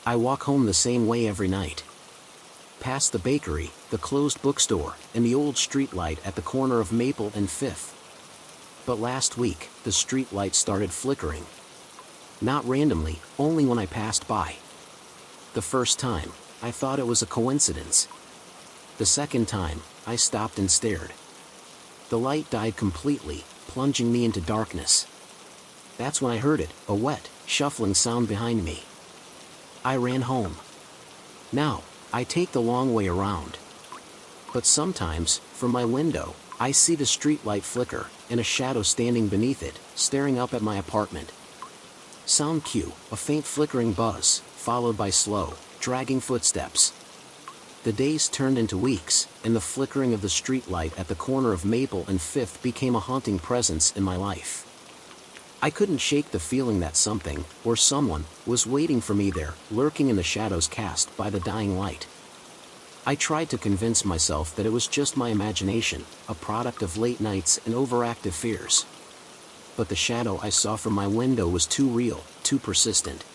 I walk home the same way every night. Past the bakery, the closed bookstore, and the old street light at the corner of Maple and 5th. But last week, the street light started flickering. Not randomly, only when I passed by. The first time, I thought it was a coincidence. The second time, I stopped and stared. The light died completely, plunging me into darkness. That's when I heard it, a wet, shuffling sound behind me. I ran home. Now, I take the long way around. But sometimes, from my window, I see the street light flicker, and a shadow standing beneath it, staring up at my apartment. Sound cue, a faint flickering buzz, followed by slow, dragging footsteps. The days turned into weeks, and the flickering of the street light at the corner of Maple and 5th became a haunting presence in my life. I couldn't shake the feeling that something, or someone, was waiting for me there, lurking in the shadows cast by the dying light. I tried to convince myself that it was just my imagination, a product of late nights and overactive fears. But the shadow I saw from my window was too real, too persistent.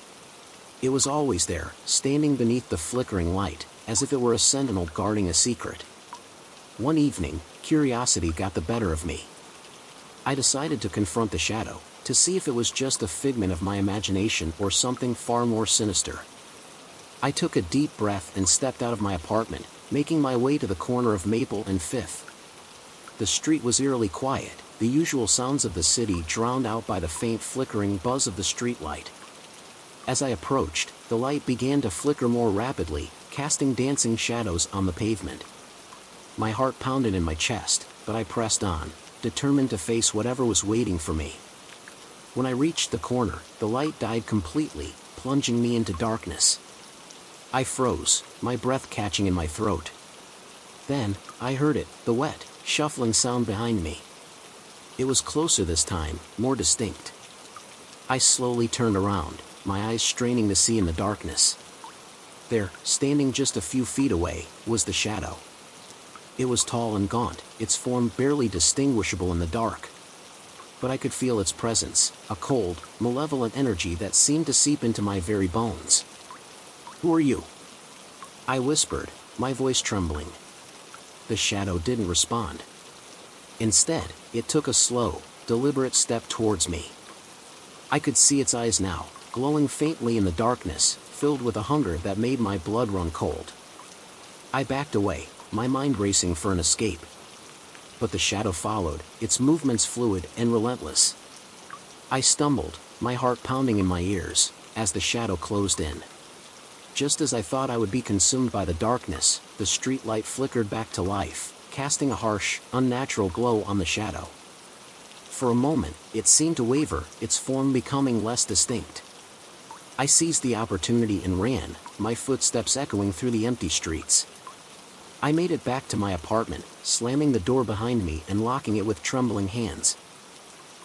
It was always there, standing beneath the flickering light, as if it were a sentinel guarding a secret. One evening, curiosity got the better of me. I decided to confront the shadow, to see if it was just a figment of my imagination or something far more sinister. I took a deep breath and stepped out of my apartment, making my way to the corner of Maple and 5th. The street was eerily quiet, the usual sounds of the city drowned out by the faint flickering buzz of the streetlight. As I approached, the light began to flicker more rapidly, casting dancing shadows on the pavement. My heart pounded in my chest, but I pressed on, determined to face whatever was waiting for me. When I reached the corner, the light died completely, plunging me into darkness. I froze, my breath catching in my throat. Then, I heard it, the wet, shuffling sound behind me. It was closer this time, more distinct. I slowly turned around, my eyes straining to see in the darkness. There, standing just a few feet away, was the shadow. It was tall and gaunt, its form barely distinguishable in the dark. But I could feel its presence, a cold, malevolent energy that seemed to seep into my very bones. "Who are you?" I whispered, my voice trembling. The shadow didn't respond. Instead, it took a slow, deliberate step towards me. I could see its eyes now, glowing faintly in the darkness, filled with a hunger that made my blood run cold. I backed away, my mind racing for an escape. But the shadow followed, its movements fluid and relentless. I stumbled, my heart pounding in my ears, as the shadow closed in. Just as I thought I would be consumed by the darkness, the street light flickered back to life, casting a harsh, unnatural glow on the shadow. For a moment, it seemed to waver, its form becoming less distinct. I seized the opportunity and ran, my footsteps echoing through the empty streets. I made it back to my apartment, slamming the door behind me and locking it with trembling hands.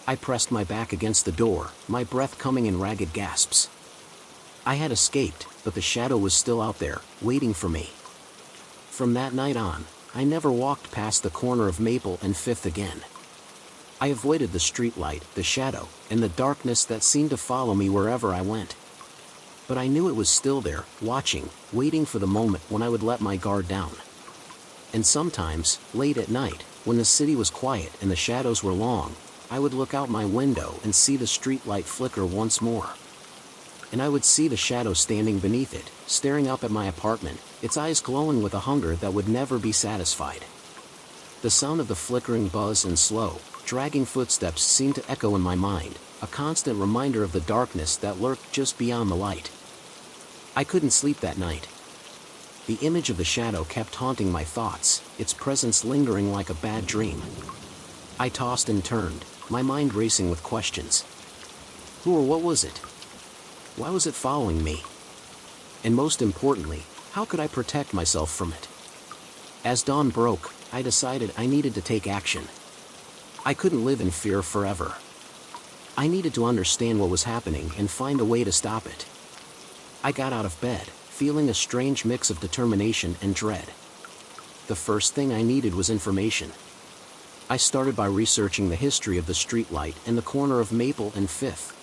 I pressed my back against the door, my breath coming in ragged gasps. I had escaped, but the shadow was still out there, waiting for me. From that night on, I never walked past the corner of Maple and 5th again. I avoided the streetlight, the shadow, and the darkness that seemed to follow me wherever I went. But I knew it was still there, watching, waiting for the moment when I would let my guard down. And sometimes, late at night, when the city was quiet and the shadows were long, I would look out my window and see the streetlight flicker once more. And I would see the shadow standing beneath it, staring up at my apartment, its eyes glowing with a hunger that would never be satisfied. The sound of the flickering buzz and slow, dragging footsteps seemed to echo in my mind, a constant reminder of the darkness that lurked just beyond the light. I couldn't sleep that night. The image of the shadow kept haunting my thoughts, its presence lingering like a bad dream. I tossed and turned, my mind racing with questions. Who or what was it? Why was it following me? And most importantly, how could I protect myself from it? As dawn broke, I decided I needed to take action. I couldn't live in fear forever. I needed to understand what was happening and find a way to stop it. I got out of bed, feeling a strange mix of determination and dread. The first thing I needed was information. I started by researching the history of the streetlight and the corner of Maple and 5th.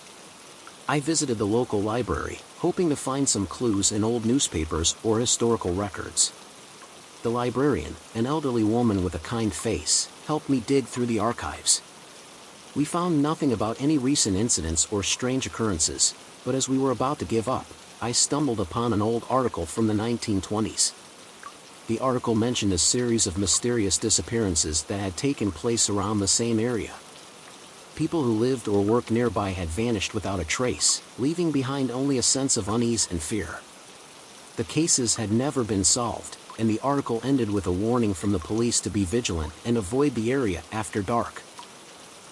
I visited the local library, hoping to find some clues in old newspapers or historical records. The librarian, an elderly woman with a kind face, helped me dig through the archives. We found nothing about any recent incidents or strange occurrences, but as we were about to give up, I stumbled upon an old article from the 1920s. The article mentioned a series of mysterious disappearances that had taken place around the same area. People who lived or worked nearby had vanished without a trace, leaving behind only a sense of unease and fear. The cases had never been solved, and the article ended with a warning from the police to be vigilant and avoid the area after dark.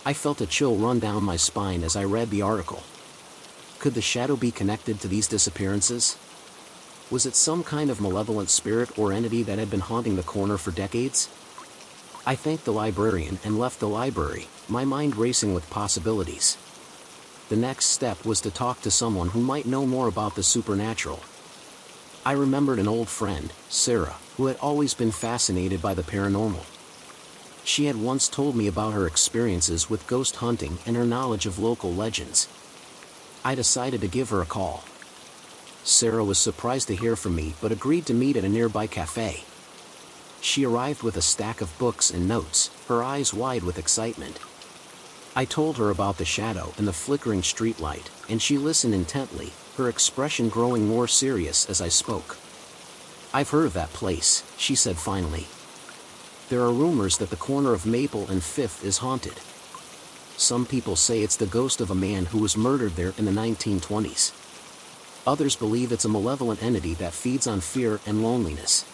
I felt a chill run down my spine as I read the article. Could the shadow be connected to these disappearances? Was it some kind of malevolent spirit or entity that had been haunting the corner for decades? I thanked the librarian and left the library, my mind racing with possibilities. The next step was to talk to someone who might know more about the supernatural. I remembered an old friend, Sarah, who had always been fascinated by the paranormal. She had once told me about her experiences with ghost hunting and her knowledge of local legends. I decided to give her a call. Sarah was surprised to hear from me but agreed to meet at a nearby cafe. She arrived with a stack of books and notes, her eyes wide with excitement. I told her about the shadow and the flickering streetlight, and she listened intently, her expression growing more serious as I spoke. "I've heard of that place," she said finally. "There are rumors that the corner of Maple and Fifth is haunted. Some people say it's the ghost of a man who was murdered there in the 1920s. Others believe it's a malevolent entity that feeds on fear and loneliness."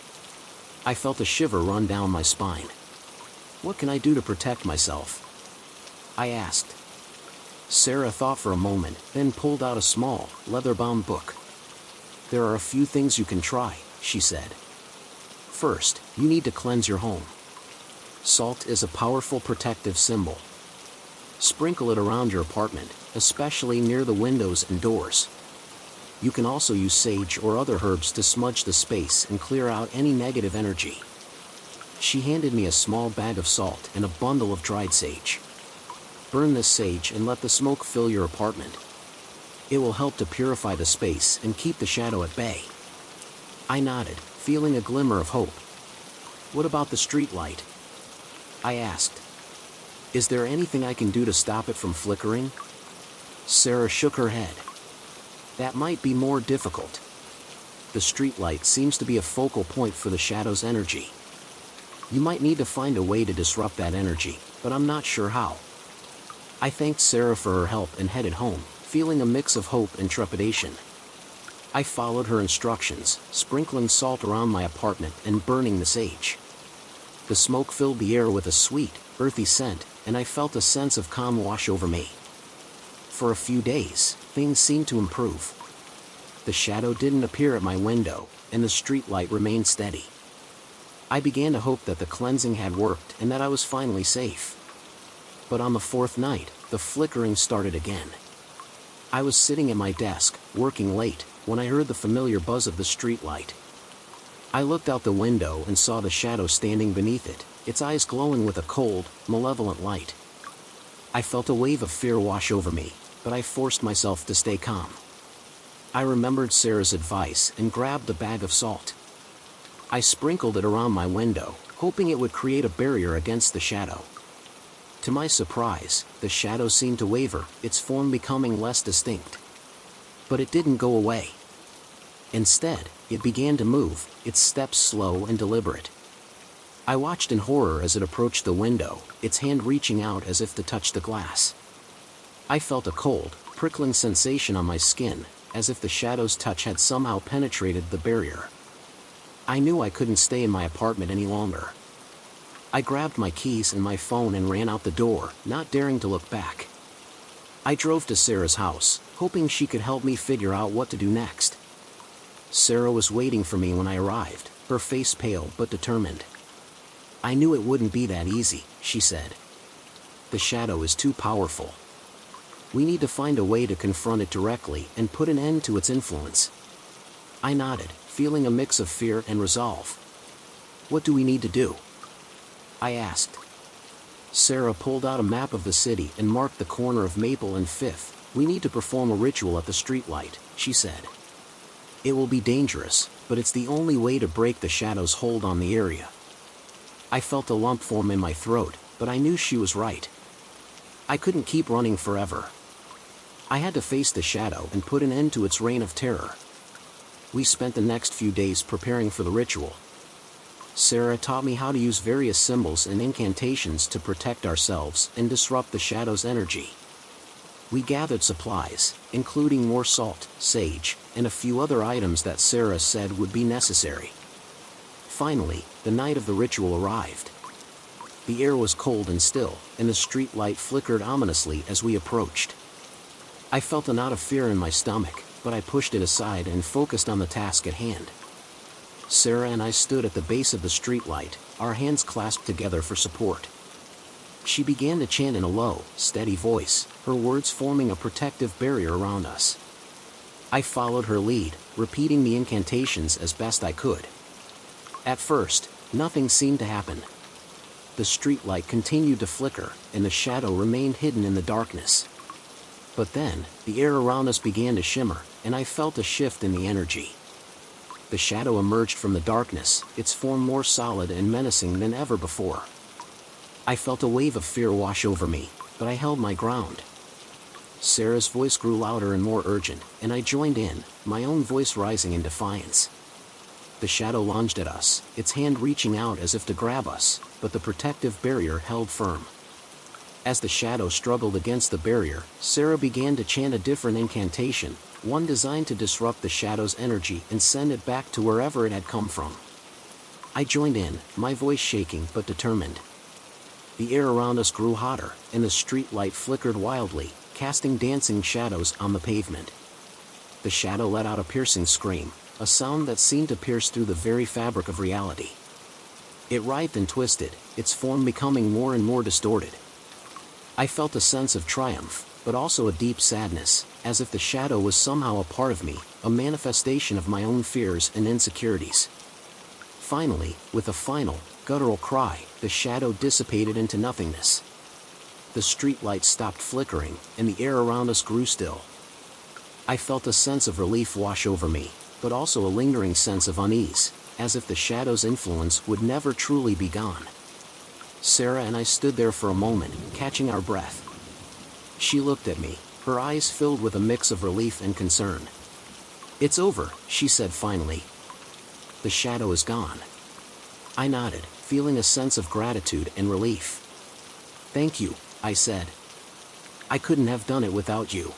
I felt a shiver run down my spine. "What can I do to protect myself?" I asked. Sarah thought for a moment, then pulled out a small, leather-bound book. "There are a few things you can try," she said. "First, you need to cleanse your home. Salt is a powerful protective symbol. Sprinkle it around your apartment, especially near the windows and doors. You can also use sage or other herbs to smudge the space and clear out any negative energy." She handed me a small bag of salt and a bundle of dried sage. "Burn this sage and let the smoke fill your apartment. It will help to purify the space and keep the shadow at bay." I nodded, feeling a glimmer of hope. "What about the street light?" I asked. "Is there anything I can do to stop it from flickering?" Sarah shook her head. "That might be more difficult. The streetlight seems to be a focal point for the shadow's energy. You might need to find a way to disrupt that energy, but I'm not sure how." I thanked Sarah for her help and headed home, feeling a mix of hope and trepidation. I followed her instructions, sprinkling salt around my apartment and burning the sage. The smoke filled the air with a sweet, earthy scent, and I felt a sense of calm wash over me. For a few days, things seemed to improve. The shadow didn't appear at my window, and the streetlight remained steady. I began to hope that the cleansing had worked and that I was finally safe. But on the fourth night, the flickering started again. I was sitting at my desk, working late, when I heard the familiar buzz of the streetlight. I looked out the window and saw the shadow standing beneath it, its eyes glowing with a cold, malevolent light. I felt a wave of fear wash over me, but I forced myself to stay calm. I remembered Sarah's advice and grabbed the bag of salt. I sprinkled it around my window, hoping it would create a barrier against the shadow. To my surprise, the shadow seemed to waver, its form becoming less distinct. But it didn't go away. Instead, it began to move, its steps slow and deliberate. I watched in horror as it approached the window, its hand reaching out as if to touch the glass. I felt a cold, prickling sensation on my skin, as if the shadow's touch had somehow penetrated the barrier. I knew I couldn't stay in my apartment any longer. I grabbed my keys and my phone and ran out the door, not daring to look back. I drove to Sarah's house, hoping she could help me figure out what to do next. Sarah was waiting for me when I arrived, her face pale but determined. "I knew it wouldn't be that easy," she said. "The shadow is too powerful. We need to find a way to confront it directly and put an end to its influence." I nodded, feeling a mix of fear and resolve. "What do we need to do?" I asked. Sarah pulled out a map of the city and marked the corner of Maple and Fifth, "We need to perform a ritual at the streetlight," she said. "It will be dangerous, but it's the only way to break the shadow's hold on the area." I felt a lump form in my throat, but I knew she was right. I couldn't keep running forever. I had to face the shadow and put an end to its reign of terror. We spent the next few days preparing for the ritual. Sarah taught me how to use various symbols and incantations to protect ourselves and disrupt the shadow's energy. We gathered supplies, including more salt, sage, and a few other items that Sarah said would be necessary. Finally, the night of the ritual arrived. The air was cold and still, and the street light flickered ominously as we approached. I felt a knot of fear in my stomach, but I pushed it aside and focused on the task at hand. Sarah and I stood at the base of the streetlight, our hands clasped together for support. She began to chant in a low, steady voice, her words forming a protective barrier around us. I followed her lead, repeating the incantations as best I could. At first, nothing seemed to happen. The streetlight continued to flicker, and the shadow remained hidden in the darkness. But then, the air around us began to shimmer, and I felt a shift in the energy. The shadow emerged from the darkness, its form more solid and menacing than ever before. I felt a wave of fear wash over me, but I held my ground. Sarah's voice grew louder and more urgent, and I joined in, my own voice rising in defiance. The shadow lunged at us, its hand reaching out as if to grab us, but the protective barrier held firm. As the shadow struggled against the barrier, Sarah began to chant a different incantation, one designed to disrupt the shadow's energy and send it back to wherever it had come from. I joined in, my voice shaking but determined. The air around us grew hotter, and the street light flickered wildly, casting dancing shadows on the pavement. The shadow let out a piercing scream, a sound that seemed to pierce through the very fabric of reality. It writhed and twisted, its form becoming more and more distorted. I felt a sense of triumph, but also a deep sadness, as if the shadow was somehow a part of me, a manifestation of my own fears and insecurities. Finally, with a final, guttural cry, the shadow dissipated into nothingness. The streetlight stopped flickering, and the air around us grew still. I felt a sense of relief wash over me, but also a lingering sense of unease, as if the shadow's influence would never truly be gone. Sarah and I stood there for a moment, catching our breath. She looked at me, her eyes filled with a mix of relief and concern. "It's over," she said finally. "The shadow is gone." I nodded, feeling a sense of gratitude and relief. "Thank you," I said. "I couldn't have done it without you."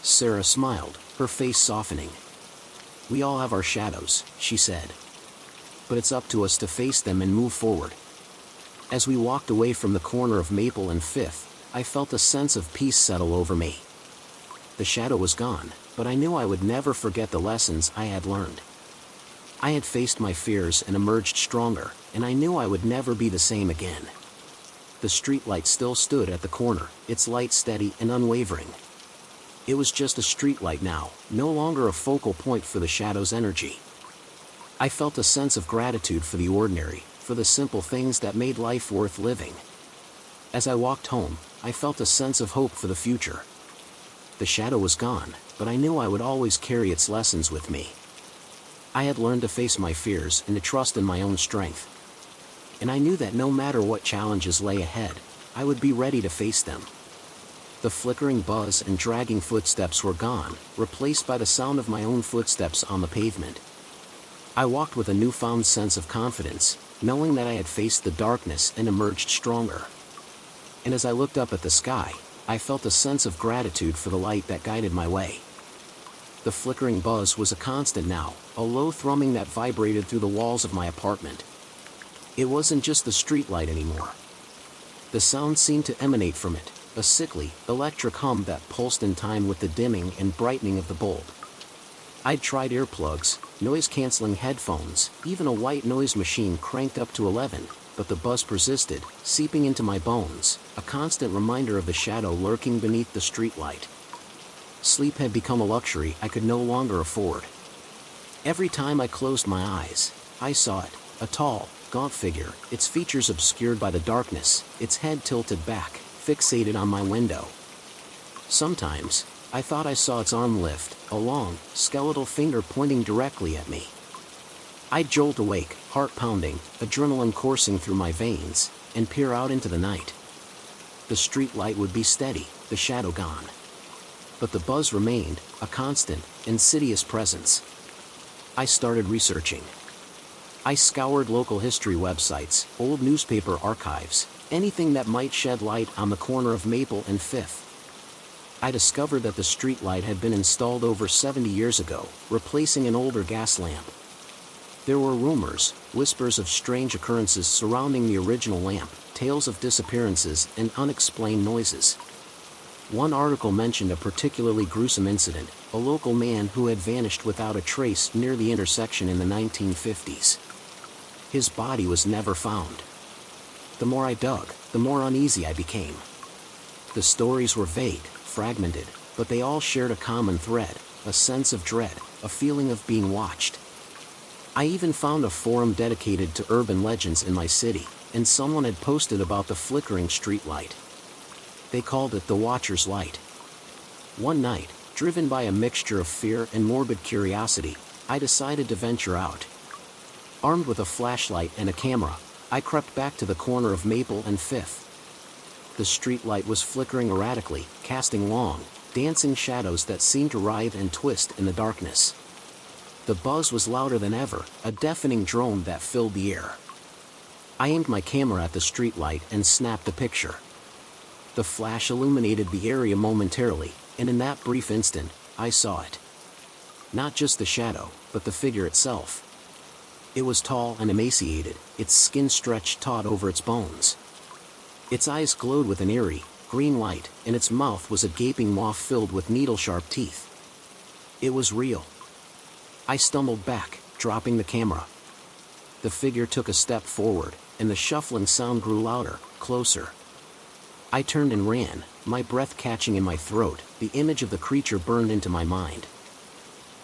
Sarah smiled, her face softening. "We all have our shadows," she said. "But it's up to us to face them and move forward." As we walked away from the corner of Maple and Fifth, I felt a sense of peace settle over me. The shadow was gone, but I knew I would never forget the lessons I had learned. I had faced my fears and emerged stronger, and I knew I would never be the same again. The streetlight still stood at the corner, its light steady and unwavering. It was just a streetlight now, no longer a focal point for the shadow's energy. I felt a sense of gratitude for the ordinary, for the simple things that made life worth living. As I walked home, I felt a sense of hope for the future. The shadow was gone, but I knew I would always carry its lessons with me. I had learned to face my fears and to trust in my own strength. And I knew that no matter what challenges lay ahead, I would be ready to face them. The flickering buzz and dragging footsteps were gone, replaced by the sound of my own footsteps on the pavement. I walked with a newfound sense of confidence, knowing that I had faced the darkness and emerged stronger. And as I looked up at the sky, I felt a sense of gratitude for the light that guided my way. The flickering buzz was a constant now, a low thrumming that vibrated through the walls of my apartment. It wasn't just the streetlight anymore. The sound seemed to emanate from it, a sickly, electric hum that pulsed in time with the dimming and brightening of the bulb. I'd tried earplugs, noise-canceling headphones, even a white noise machine cranked up to 11, but the buzz persisted, seeping into my bones, a constant reminder of the shadow lurking beneath the streetlight. Sleep had become a luxury I could no longer afford. Every time I closed my eyes, I saw it, a tall, gaunt figure, its features obscured by the darkness, its head tilted back, fixated on my window. Sometimes, I thought I saw its arm lift, a long, skeletal finger pointing directly at me. I'd jolt awake, heart pounding, adrenaline coursing through my veins, and peer out into the night. The street light would be steady, the shadow gone. But the buzz remained, a constant, insidious presence. I started researching. I scoured local history websites, old newspaper archives, anything that might shed light on the corner of Maple and 5th. I discovered that the street light had been installed over 70 years ago, replacing an older gas lamp. There were rumors, whispers of strange occurrences surrounding the original lamp, tales of disappearances and unexplained noises. One article mentioned a particularly gruesome incident, a local man who had vanished without a trace near the intersection in the 1950s. His body was never found. The more I dug, the more uneasy I became. The stories were vague, fragmented, but they all shared a common thread, a sense of dread, a feeling of being watched. I even found a forum dedicated to urban legends in my city, and someone had posted about the flickering streetlight. They called it the Watcher's Light. One night, driven by a mixture of fear and morbid curiosity, I decided to venture out. Armed with a flashlight and a camera, I crept back to the corner of Maple and 5th. The streetlight was flickering erratically, casting long, dancing shadows that seemed to writhe and twist in the darkness. The buzz was louder than ever, a deafening drone that filled the air. I aimed my camera at the streetlight and snapped a picture. The flash illuminated the area momentarily, and in that brief instant, I saw it. Not just the shadow, but the figure itself. It was tall and emaciated, its skin stretched taut over its bones. Its eyes glowed with an eerie, green light, and its mouth was a gaping maw filled with needle-sharp teeth. It was real. I stumbled back, dropping the camera. The figure took a step forward, and the shuffling sound grew louder, closer. I turned and ran, my breath catching in my throat, the image of the creature burned into my mind.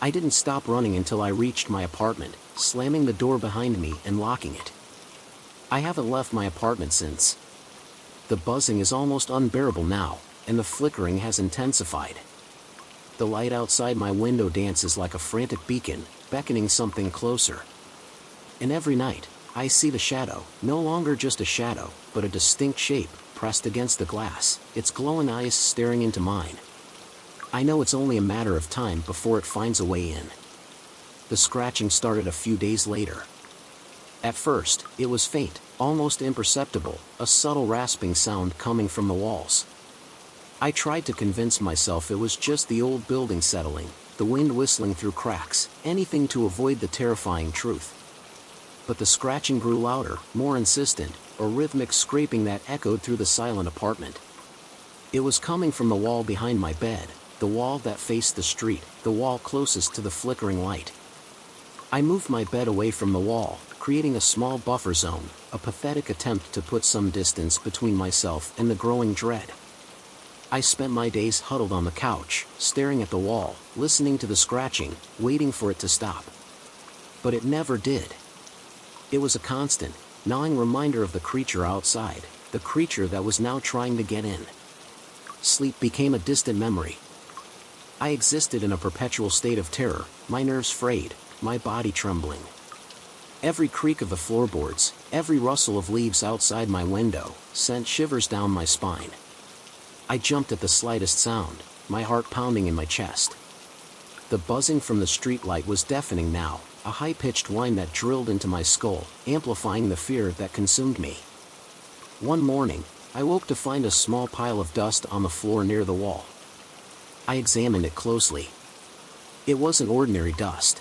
I didn't stop running until I reached my apartment, slamming the door behind me and locking it. I haven't left my apartment since. The buzzing is almost unbearable now, and the flickering has intensified. The light outside my window dances like a frantic beacon, beckoning something closer. And every night, I see the shadow, no longer just a shadow, but a distinct shape, pressed against the glass, its glowing eyes staring into mine. I know it's only a matter of time before it finds a way in. The scratching started a few days later. At first, it was faint, almost imperceptible, a subtle rasping sound coming from the walls. I tried to convince myself it was just the old building settling, the wind whistling through cracks, anything to avoid the terrifying truth. But the scratching grew louder, more insistent, a rhythmic scraping that echoed through the silent apartment. It was coming from the wall behind my bed, the wall that faced the street, the wall closest to the flickering light. I moved my bed away from the wall, creating a small buffer zone, a pathetic attempt to put some distance between myself and the growing dread. I spent my days huddled on the couch, staring at the wall, listening to the scratching, waiting for it to stop. But it never did. It was a constant, gnawing reminder of the creature outside, the creature that was now trying to get in. Sleep became a distant memory. I existed in a perpetual state of terror, my nerves frayed, my body trembling. Every creak of the floorboards, every rustle of leaves outside my window, sent shivers down my spine. I jumped at the slightest sound, my heart pounding in my chest. The buzzing from the streetlight was deafening now, a high-pitched whine that drilled into my skull, amplifying the fear that consumed me. One morning, I woke to find a small pile of dust on the floor near the wall. I examined it closely. It wasn't ordinary dust.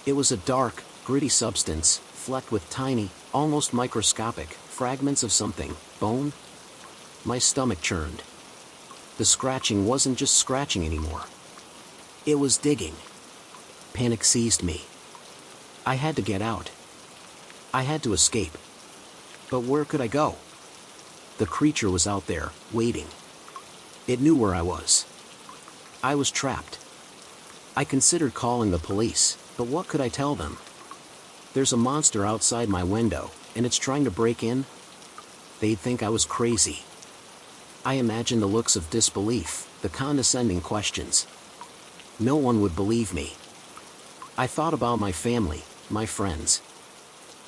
It was a dark, gritty substance, flecked with tiny, almost microscopic, fragments of something, bone? My stomach churned. The scratching wasn't just scratching anymore. It was digging. Panic seized me. I had to get out. I had to escape. But where could I go? The creature was out there, waiting. It knew where I was. I was trapped. I considered calling the police, but what could I tell them? There's a monster outside my window, and it's trying to break in? They'd think I was crazy. I imagined the looks of disbelief, the condescending questions. No one would believe me. I thought about my family, my friends.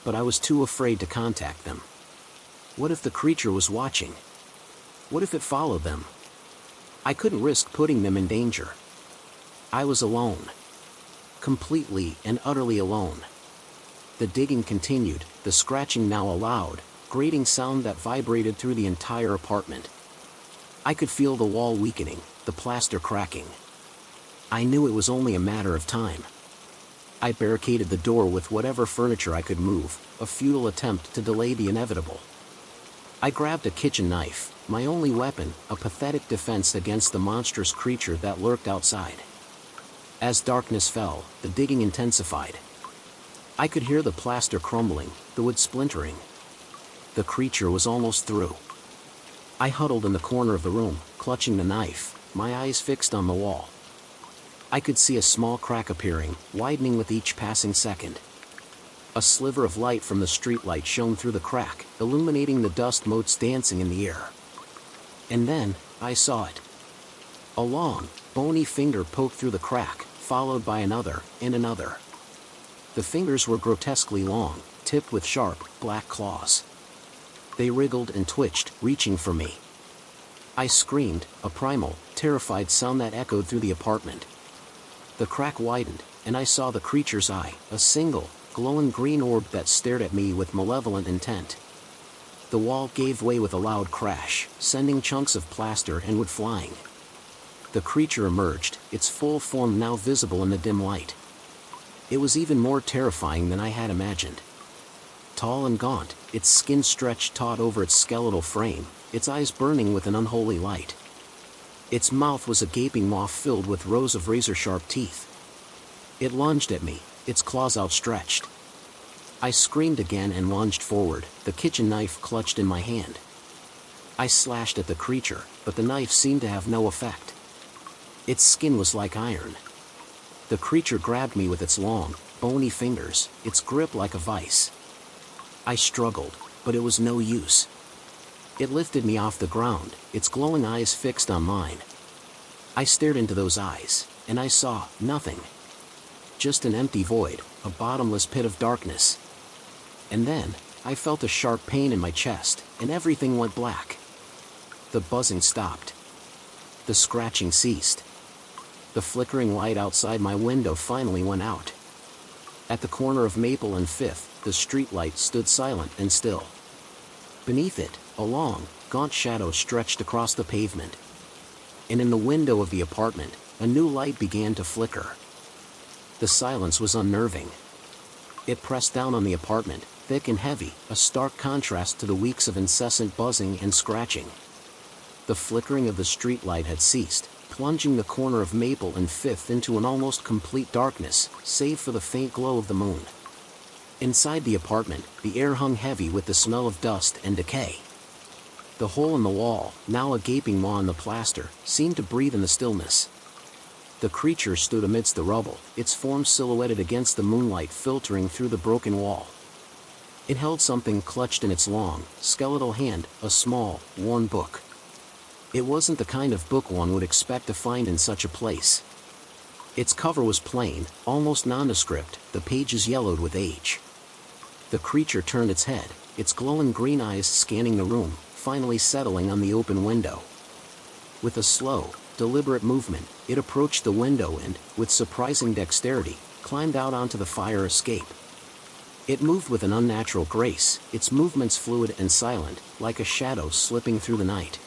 But I was too afraid to contact them. What if the creature was watching? What if it followed them? I couldn't risk putting them in danger. I was alone. Completely and utterly alone. The digging continued, the scratching now a loud, grating sound that vibrated through the entire apartment. I could feel the wall weakening, the plaster cracking. I knew it was only a matter of time. I barricaded the door with whatever furniture I could move, a futile attempt to delay the inevitable. I grabbed a kitchen knife, my only weapon, a pathetic defense against the monstrous creature that lurked outside. As darkness fell, the digging intensified. I could hear the plaster crumbling, the wood splintering. The creature was almost through. I huddled in the corner of the room, clutching the knife, my eyes fixed on the wall. I could see a small crack appearing, widening with each passing second. A sliver of light from the streetlight shone through the crack, illuminating the dust motes dancing in the air. And then, I saw it. A long, bony finger poked through the crack, followed by another, and another. The fingers were grotesquely long, tipped with sharp, black claws. They wriggled and twitched, reaching for me. I screamed, a primal, terrified sound that echoed through the apartment. The crack widened, and I saw the creature's eye, a single, glowing green orb that stared at me with malevolent intent. The wall gave way with a loud crash, sending chunks of plaster and wood flying. The creature emerged, its full form now visible in the dim light. It was even more terrifying than I had imagined. Tall and gaunt, its skin stretched taut over its skeletal frame, its eyes burning with an unholy light. Its mouth was a gaping maw filled with rows of razor-sharp teeth. It lunged at me, its claws outstretched. I screamed again and lunged forward, the kitchen knife clutched in my hand. I slashed at the creature, but the knife seemed to have no effect. Its skin was like iron. The creature grabbed me with its long, bony fingers, its grip like a vice. I struggled, but it was no use. It lifted me off the ground, its glowing eyes fixed on mine. I stared into those eyes, and I saw nothing. Just an empty void, a bottomless pit of darkness. And then, I felt a sharp pain in my chest, and everything went black. The buzzing stopped. The scratching ceased. The flickering light outside my window finally went out. At the corner of Maple and Fifth, the streetlight stood silent and still. Beneath it, a long, gaunt shadow stretched across the pavement. And in the window of the apartment, a new light began to flicker. The silence was unnerving. It pressed down on the apartment, thick and heavy, a stark contrast to the weeks of incessant buzzing and scratching. The flickering of the streetlight had ceased, plunging the corner of Maple and Fifth into an almost complete darkness, save for the faint glow of the moon. Inside the apartment, the air hung heavy with the smell of dust and decay. The hole in the wall, now a gaping maw in the plaster, seemed to breathe in the stillness. The creature stood amidst the rubble, its form silhouetted against the moonlight filtering through the broken wall. It held something clutched in its long, skeletal hand, a small, worn book. It wasn't the kind of book one would expect to find in such a place. Its cover was plain, almost nondescript, the pages yellowed with age. The creature turned its head, its glowing green eyes scanning the room, finally settling on the open window. With a slow, deliberate movement, it approached the window and, with surprising dexterity, climbed out onto the fire escape. It moved with an unnatural grace, its movements fluid and silent, like a shadow slipping through the night.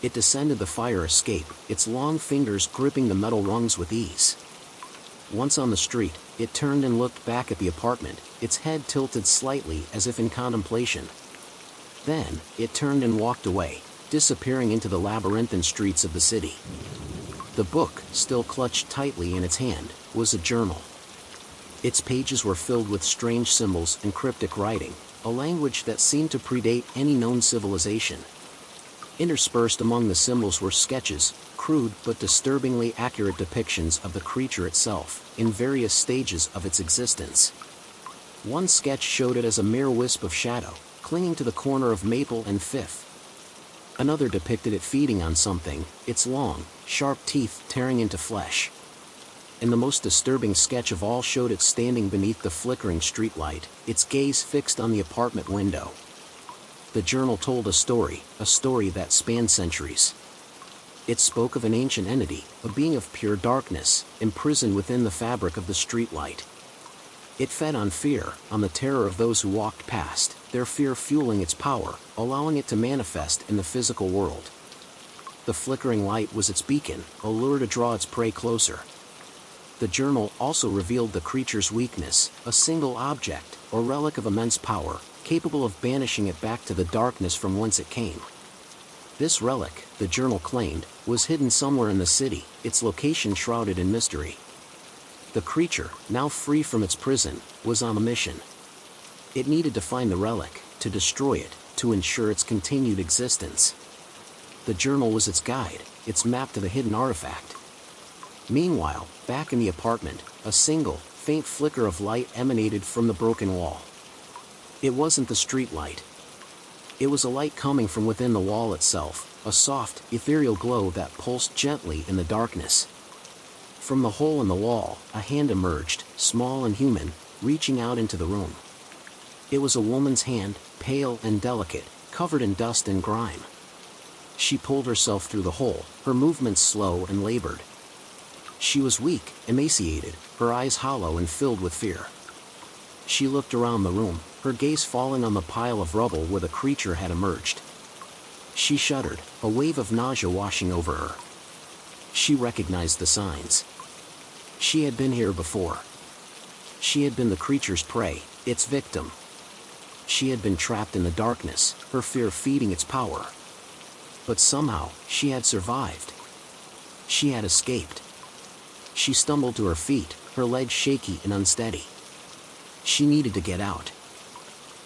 It descended the fire escape, its long fingers gripping the metal rungs with ease. Once on the street, it turned and looked back at the apartment, its head tilted slightly as if in contemplation. Then, it turned and walked away, disappearing into the labyrinthine streets of the city. The book, still clutched tightly in its hand, was a journal. Its pages were filled with strange symbols and cryptic writing, a language that seemed to predate any known civilization. Interspersed among the symbols were sketches, crude but disturbingly accurate depictions of the creature itself, in various stages of its existence. One sketch showed it as a mere wisp of shadow, clinging to the corner of Maple and Fifth. Another depicted it feeding on something, its long, sharp teeth tearing into flesh. And the most disturbing sketch of all showed it standing beneath the flickering streetlight, its gaze fixed on the apartment window. The journal told a story that spanned centuries. It spoke of an ancient entity, a being of pure darkness, imprisoned within the fabric of the streetlight. It fed on fear, on the terror of those who walked past, their fear fueling its power, allowing it to manifest in the physical world. The flickering light was its beacon, a lure to draw its prey closer. The journal also revealed the creature's weakness, a single object, or relic of immense power, capable of banishing it back to the darkness from whence it came. This relic, the journal claimed, was hidden somewhere in the city, its location shrouded in mystery. The creature, now free from its prison, was on a mission. It needed to find the relic, to destroy it, to ensure its continued existence. The journal was its guide, its map to the hidden artifact. Meanwhile, back in the apartment, a single, faint flicker of light emanated from the broken wall. It wasn't the street light. It was a light coming from within the wall itself, a soft, ethereal glow that pulsed gently in the darkness. From the hole in the wall, a hand emerged, small and human, reaching out into the room. It was a woman's hand, pale and delicate, covered in dust and grime. She pulled herself through the hole, her movements slow and labored. She was weak, emaciated, her eyes hollow and filled with fear. She looked around the room, her gaze falling on the pile of rubble where the creature had emerged. She shuddered, a wave of nausea washing over her. She recognized the signs. She had been here before. She had been the creature's prey, its victim. She had been trapped in the darkness, her fear feeding its power. But somehow, she had survived. She had escaped. She stumbled to her feet, her legs shaky and unsteady. She needed to get out.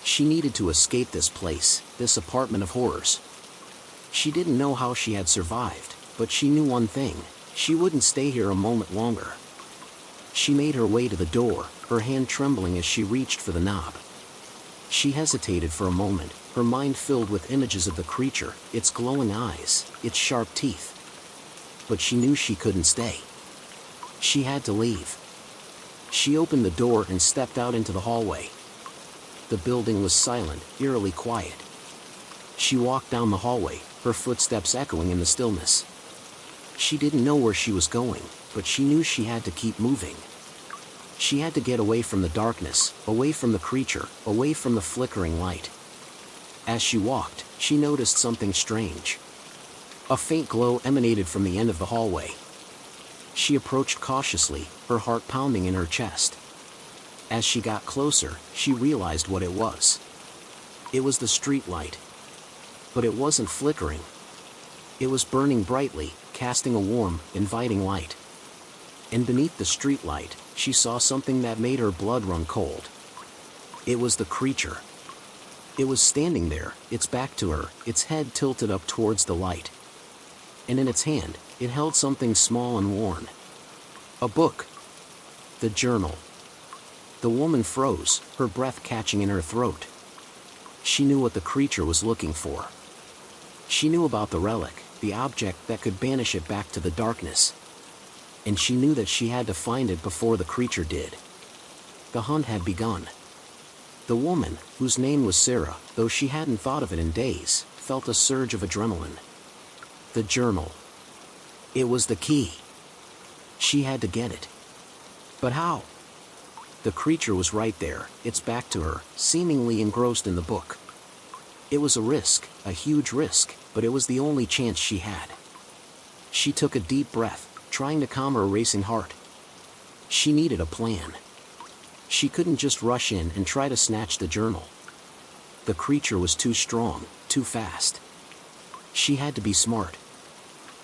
She needed to escape this place, this apartment of horrors. She didn't know how she had survived, but she knew one thing: she wouldn't stay here a moment longer. She made her way to the door, her hand trembling as she reached for the knob. She hesitated for a moment, her mind filled with images of the creature, its glowing eyes, its sharp teeth. But she knew she couldn't stay. She had to leave. She opened the door and stepped out into the hallway. The building was silent, eerily quiet. She walked down the hallway, her footsteps echoing in the stillness. She didn't know where she was going, but she knew she had to keep moving. She had to get away from the darkness, away from the creature, away from the flickering light. As she walked, she noticed something strange. A faint glow emanated from the end of the hallway. She approached cautiously, her heart pounding in her chest. As she got closer, she realized what it was. It was the street light. But it wasn't flickering. It was burning brightly, casting a warm, inviting light. And beneath the street light, she saw something that made her blood run cold. It was the creature. It was standing there, its back to her, its head tilted up towards the light. And in its hand, it held something small and worn. A book. The journal. The woman froze, her breath catching in her throat. She knew what the creature was looking for. She knew about the relic, the object that could banish it back to the darkness. And she knew that she had to find it before the creature did. The hunt had begun. The woman, whose name was Sarah, though she hadn't thought of it in days, felt a surge of adrenaline. The journal. It was the key. She had to get it. But how? The creature was right there, its back to her, seemingly engrossed in the book. It was a risk, a huge risk, but it was the only chance she had. She took a deep breath, trying to calm her racing heart. She needed a plan. She couldn't just rush in and try to snatch the journal. The creature was too strong, too fast. She had to be smart.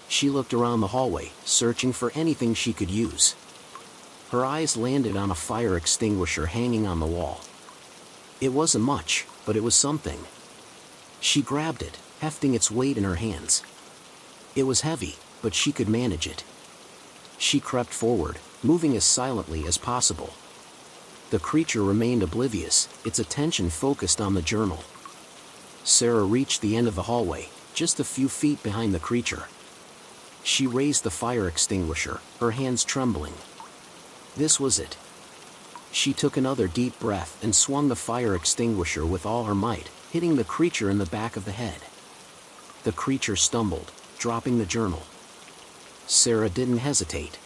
She looked around the hallway, searching for anything she could use. Her eyes landed on a fire extinguisher hanging on the wall. It wasn't much, but it was something. She grabbed it, hefting its weight in her hands. It was heavy, but she could manage it. She crept forward, moving as silently as possible. The creature remained oblivious, its attention focused on the journal. Sarah reached the end of the hallway, just a few feet behind the creature. She raised the fire extinguisher, her hands trembling. This was it. She took another deep breath and swung the fire extinguisher with all her might, hitting the creature in the back of the head. The creature stumbled, dropping the journal. Sarah didn't hesitate.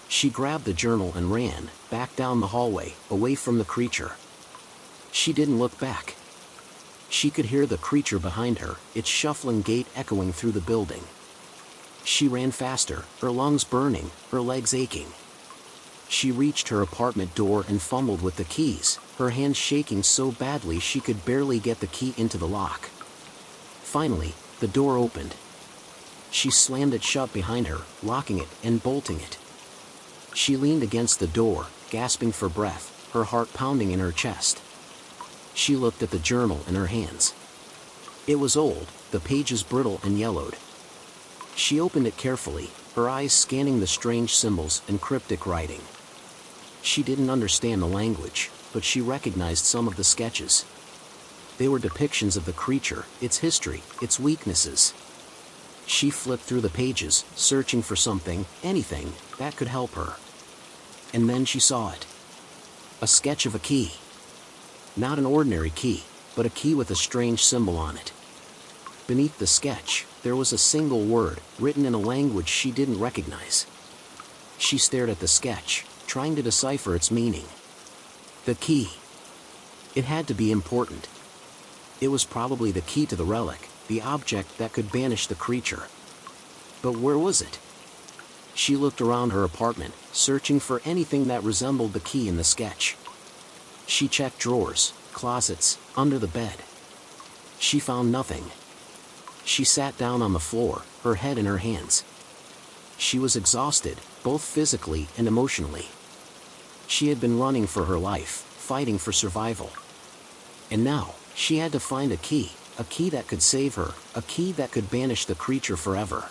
She grabbed the journal and ran, back down the hallway, away from the creature. She didn't look back. She could hear the creature behind her, its shuffling gait echoing through the building. She ran faster, her lungs burning, her legs aching. She reached her apartment door and fumbled with the keys, her hands shaking so badly she could barely get the key into the lock. Finally, the door opened. She slammed it shut behind her, locking it and bolting it. She leaned against the door, gasping for breath, her heart pounding in her chest. She looked at the journal in her hands. It was old, the pages brittle and yellowed. She opened it carefully, her eyes scanning the strange symbols and cryptic writing. She didn't understand the language, but she recognized some of the sketches. They were depictions of the creature, its history, its weaknesses. She flipped through the pages, searching for something, anything, that could help her. And then she saw it. A sketch of a key. Not an ordinary key, but a key with a strange symbol on it. Beneath the sketch, there was a single word, written in a language she didn't recognize. She stared at the sketch, trying to decipher its meaning. The key. It had to be important. It was probably the key to the relic, the object that could banish the creature. But where was it? She looked around her apartment, searching for anything that resembled the key in the sketch. She checked drawers, closets, under the bed. She found nothing. She sat down on the floor, her head in her hands. She was exhausted, both physically and emotionally. She had been running for her life, fighting for survival. And now, she had to find a key that could save her, a key that could banish the creature forever.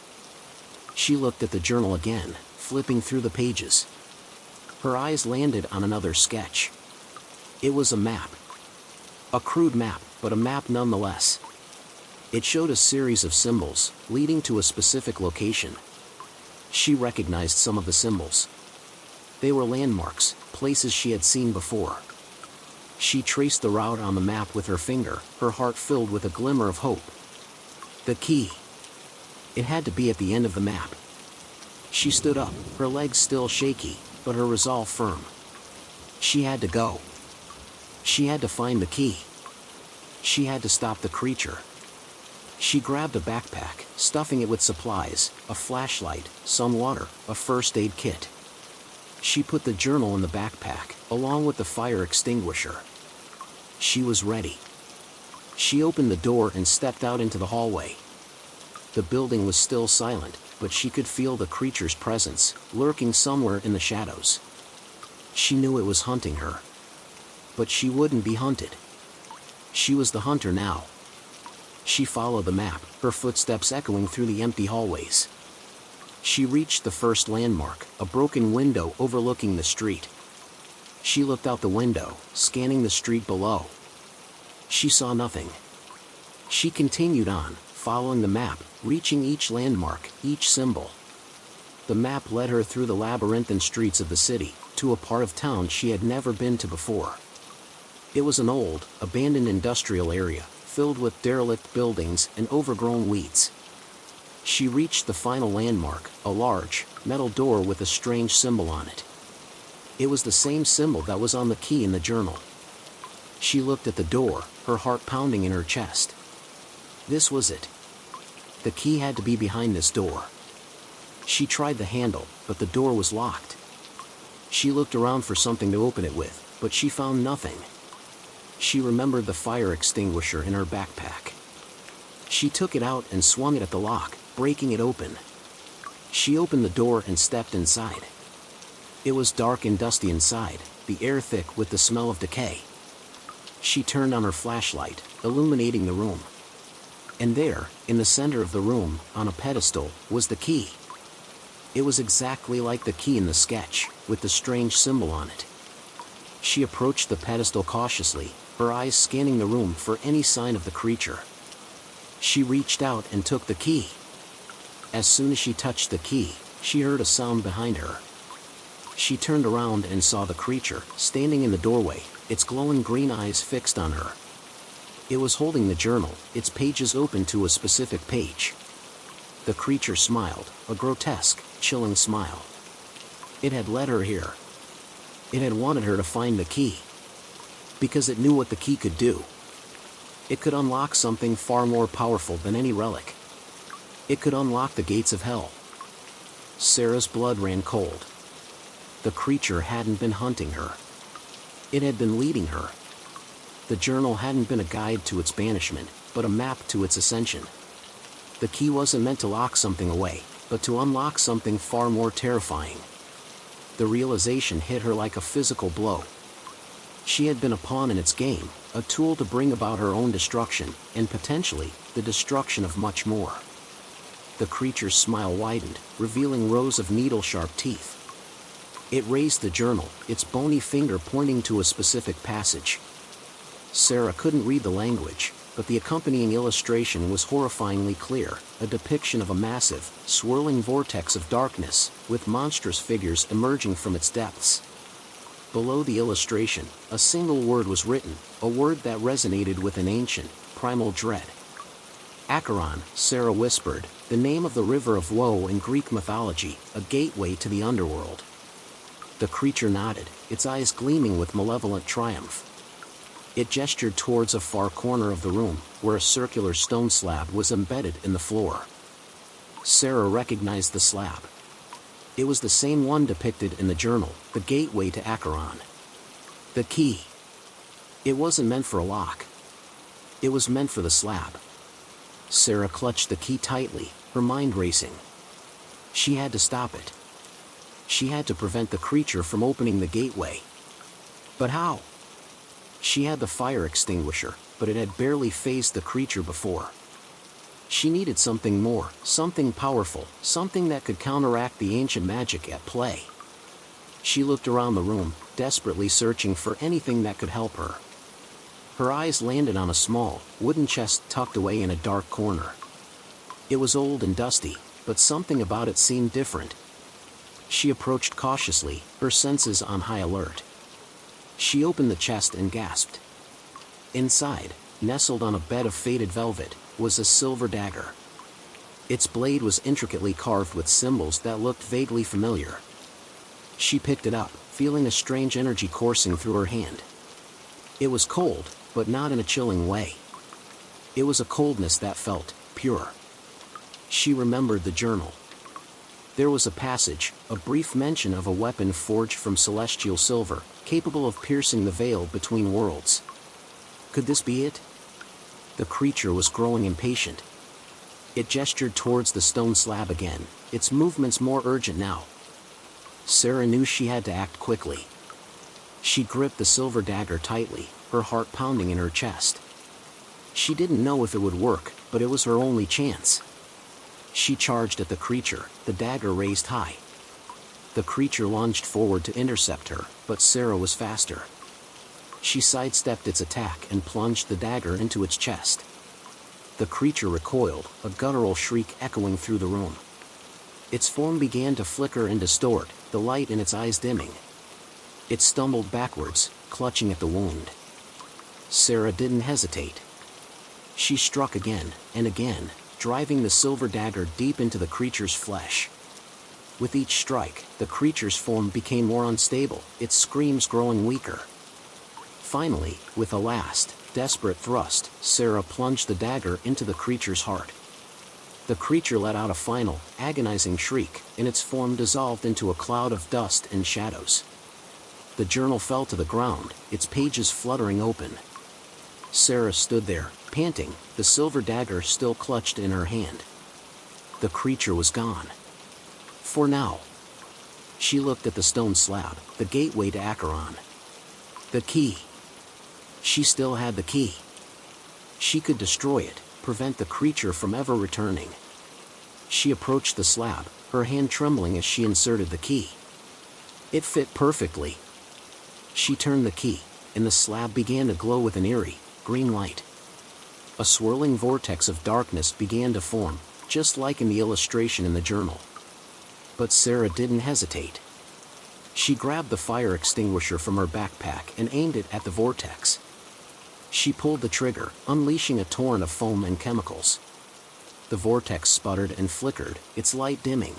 She looked at the journal again, flipping through the pages. Her eyes landed on another sketch. It was a map. A crude map, but a map nonetheless. It showed a series of symbols, leading to a specific location. She recognized some of the symbols. They were landmarks, places she had seen before. She traced the route on the map with her finger, her heart filled with a glimmer of hope. The key. It had to be at the end of the map. She stood up, her legs still shaky, but her resolve firm. She had to go. She had to find the key. She had to stop the creature. She grabbed a backpack, stuffing it with supplies, a flashlight, some water, a first aid kit. She put the journal in the backpack, along with the fire extinguisher. She was ready. She opened the door and stepped out into the hallway. The building was still silent, but she could feel the creature's presence, lurking somewhere in the shadows. She knew it was hunting her. But she wouldn't be hunted. She was the hunter now. She followed the map, her footsteps echoing through the empty hallways. She reached the first landmark, a broken window overlooking the street. She looked out the window, scanning the street below. She saw nothing. She continued on, following the map, reaching each landmark, each symbol. The map led her through the labyrinthine streets of the city, to a part of town she had never been to before. It was an old, abandoned industrial area, filled with derelict buildings and overgrown weeds. She reached the final landmark, a large, metal door with a strange symbol on it. It was the same symbol that was on the key in the journal. She looked at the door, her heart pounding in her chest. This was it. The key had to be behind this door. She tried the handle, but the door was locked. She looked around for something to open it with, but she found nothing. She remembered the fire extinguisher in her backpack. She took it out and swung it at the lock, breaking it open. She opened the door and stepped inside. It was dark and dusty inside, the air thick with the smell of decay. She turned on her flashlight, illuminating the room. And there, in the center of the room, on a pedestal, was the key. It was exactly like the key in the sketch, with the strange symbol on it. She approached the pedestal cautiously, her eyes scanning the room for any sign of the creature. She reached out and took the key. As soon as she touched the key, she heard a sound behind her. She turned around and saw the creature, standing in the doorway, its glowing green eyes fixed on her. It was holding the journal, its pages open to a specific page. The creature smiled, a grotesque, chilling smile. It had led her here. It had wanted her to find the key. Because it knew what the key could do. It could unlock something far more powerful than any relic. It could unlock the gates of hell. Sarah's blood ran cold. The creature hadn't been hunting her. It had been leading her. The journal hadn't been a guide to its banishment, but a map to its ascension. The key wasn't meant to lock something away, but to unlock something far more terrifying. The realization hit her like a physical blow. She had been a pawn in its game, a tool to bring about her own destruction, and potentially, the destruction of much more. The creature's smile widened, revealing rows of needle-sharp teeth. It raised the journal, its bony finger pointing to a specific passage. Sarah couldn't read the language, but the accompanying illustration was horrifyingly clear, a depiction of a massive, swirling vortex of darkness, with monstrous figures emerging from its depths. Below the illustration, a single word was written, a word that resonated with an ancient, primal dread. Acheron, Sarah whispered, the name of the river of woe in Greek mythology, a gateway to the underworld. The creature nodded, its eyes gleaming with malevolent triumph. It gestured towards a far corner of the room, where a circular stone slab was embedded in the floor. Sarah recognized the slab. It was the same one depicted in the journal, the gateway to Acheron. The key. It wasn't meant for a lock. It was meant for the slab. Sarah clutched the key tightly, her mind racing. She had to stop it. She had to prevent the creature from opening the gateway. But how? She had the fire extinguisher, but it had barely phased the creature before. She needed something more, something powerful, something that could counteract the ancient magic at play. She looked around the room, desperately searching for anything that could help her. Her eyes landed on a small, wooden chest tucked away in a dark corner. It was old and dusty, but something about it seemed different. She approached cautiously, her senses on high alert. She opened the chest and gasped. Inside, nestled on a bed of faded velvet, was a silver dagger. Its blade was intricately carved with symbols that looked vaguely familiar. She picked it up, feeling a strange energy coursing through her hand. It was cold, but not in a chilling way. It was a coldness that felt pure. She remembered the journal. There was a passage, a brief mention of a weapon forged from celestial silver, capable of piercing the veil between worlds. Could this be it? The creature was growing impatient. It gestured towards the stone slab again, its movements more urgent now. Sarah knew she had to act quickly. She gripped the silver dagger tightly, her heart pounding in her chest. She didn't know if it would work, but it was her only chance. She charged at the creature, the dagger raised high. The creature lunged forward to intercept her, but Sarah was faster. She sidestepped its attack and plunged the dagger into its chest. The creature recoiled, a guttural shriek echoing through the room. Its form began to flicker and distort, the light in its eyes dimming. It stumbled backwards, clutching at the wound. Sarah didn't hesitate. She struck again, and again, driving the silver dagger deep into the creature's flesh. With each strike, the creature's form became more unstable, its screams growing weaker. Finally, with a last, desperate thrust, Sarah plunged the dagger into the creature's heart. The creature let out a final, agonizing shriek, and its form dissolved into a cloud of dust and shadows. The journal fell to the ground, its pages fluttering open. Sarah stood there, panting, the silver dagger still clutched in her hand. The creature was gone. For now. She looked at the stone slab, the gateway to Acheron. The key. She still had the key. She could destroy it, prevent the creature from ever returning. She approached the slab, her hand trembling as she inserted the key. It fit perfectly. She turned the key, and the slab began to glow with an eerie, green light. A swirling vortex of darkness began to form, just like in the illustration in the journal. But Sarah didn't hesitate. She grabbed the fire extinguisher from her backpack and aimed it at the vortex. She pulled the trigger, unleashing a torrent of foam and chemicals. The vortex sputtered and flickered, its light dimming.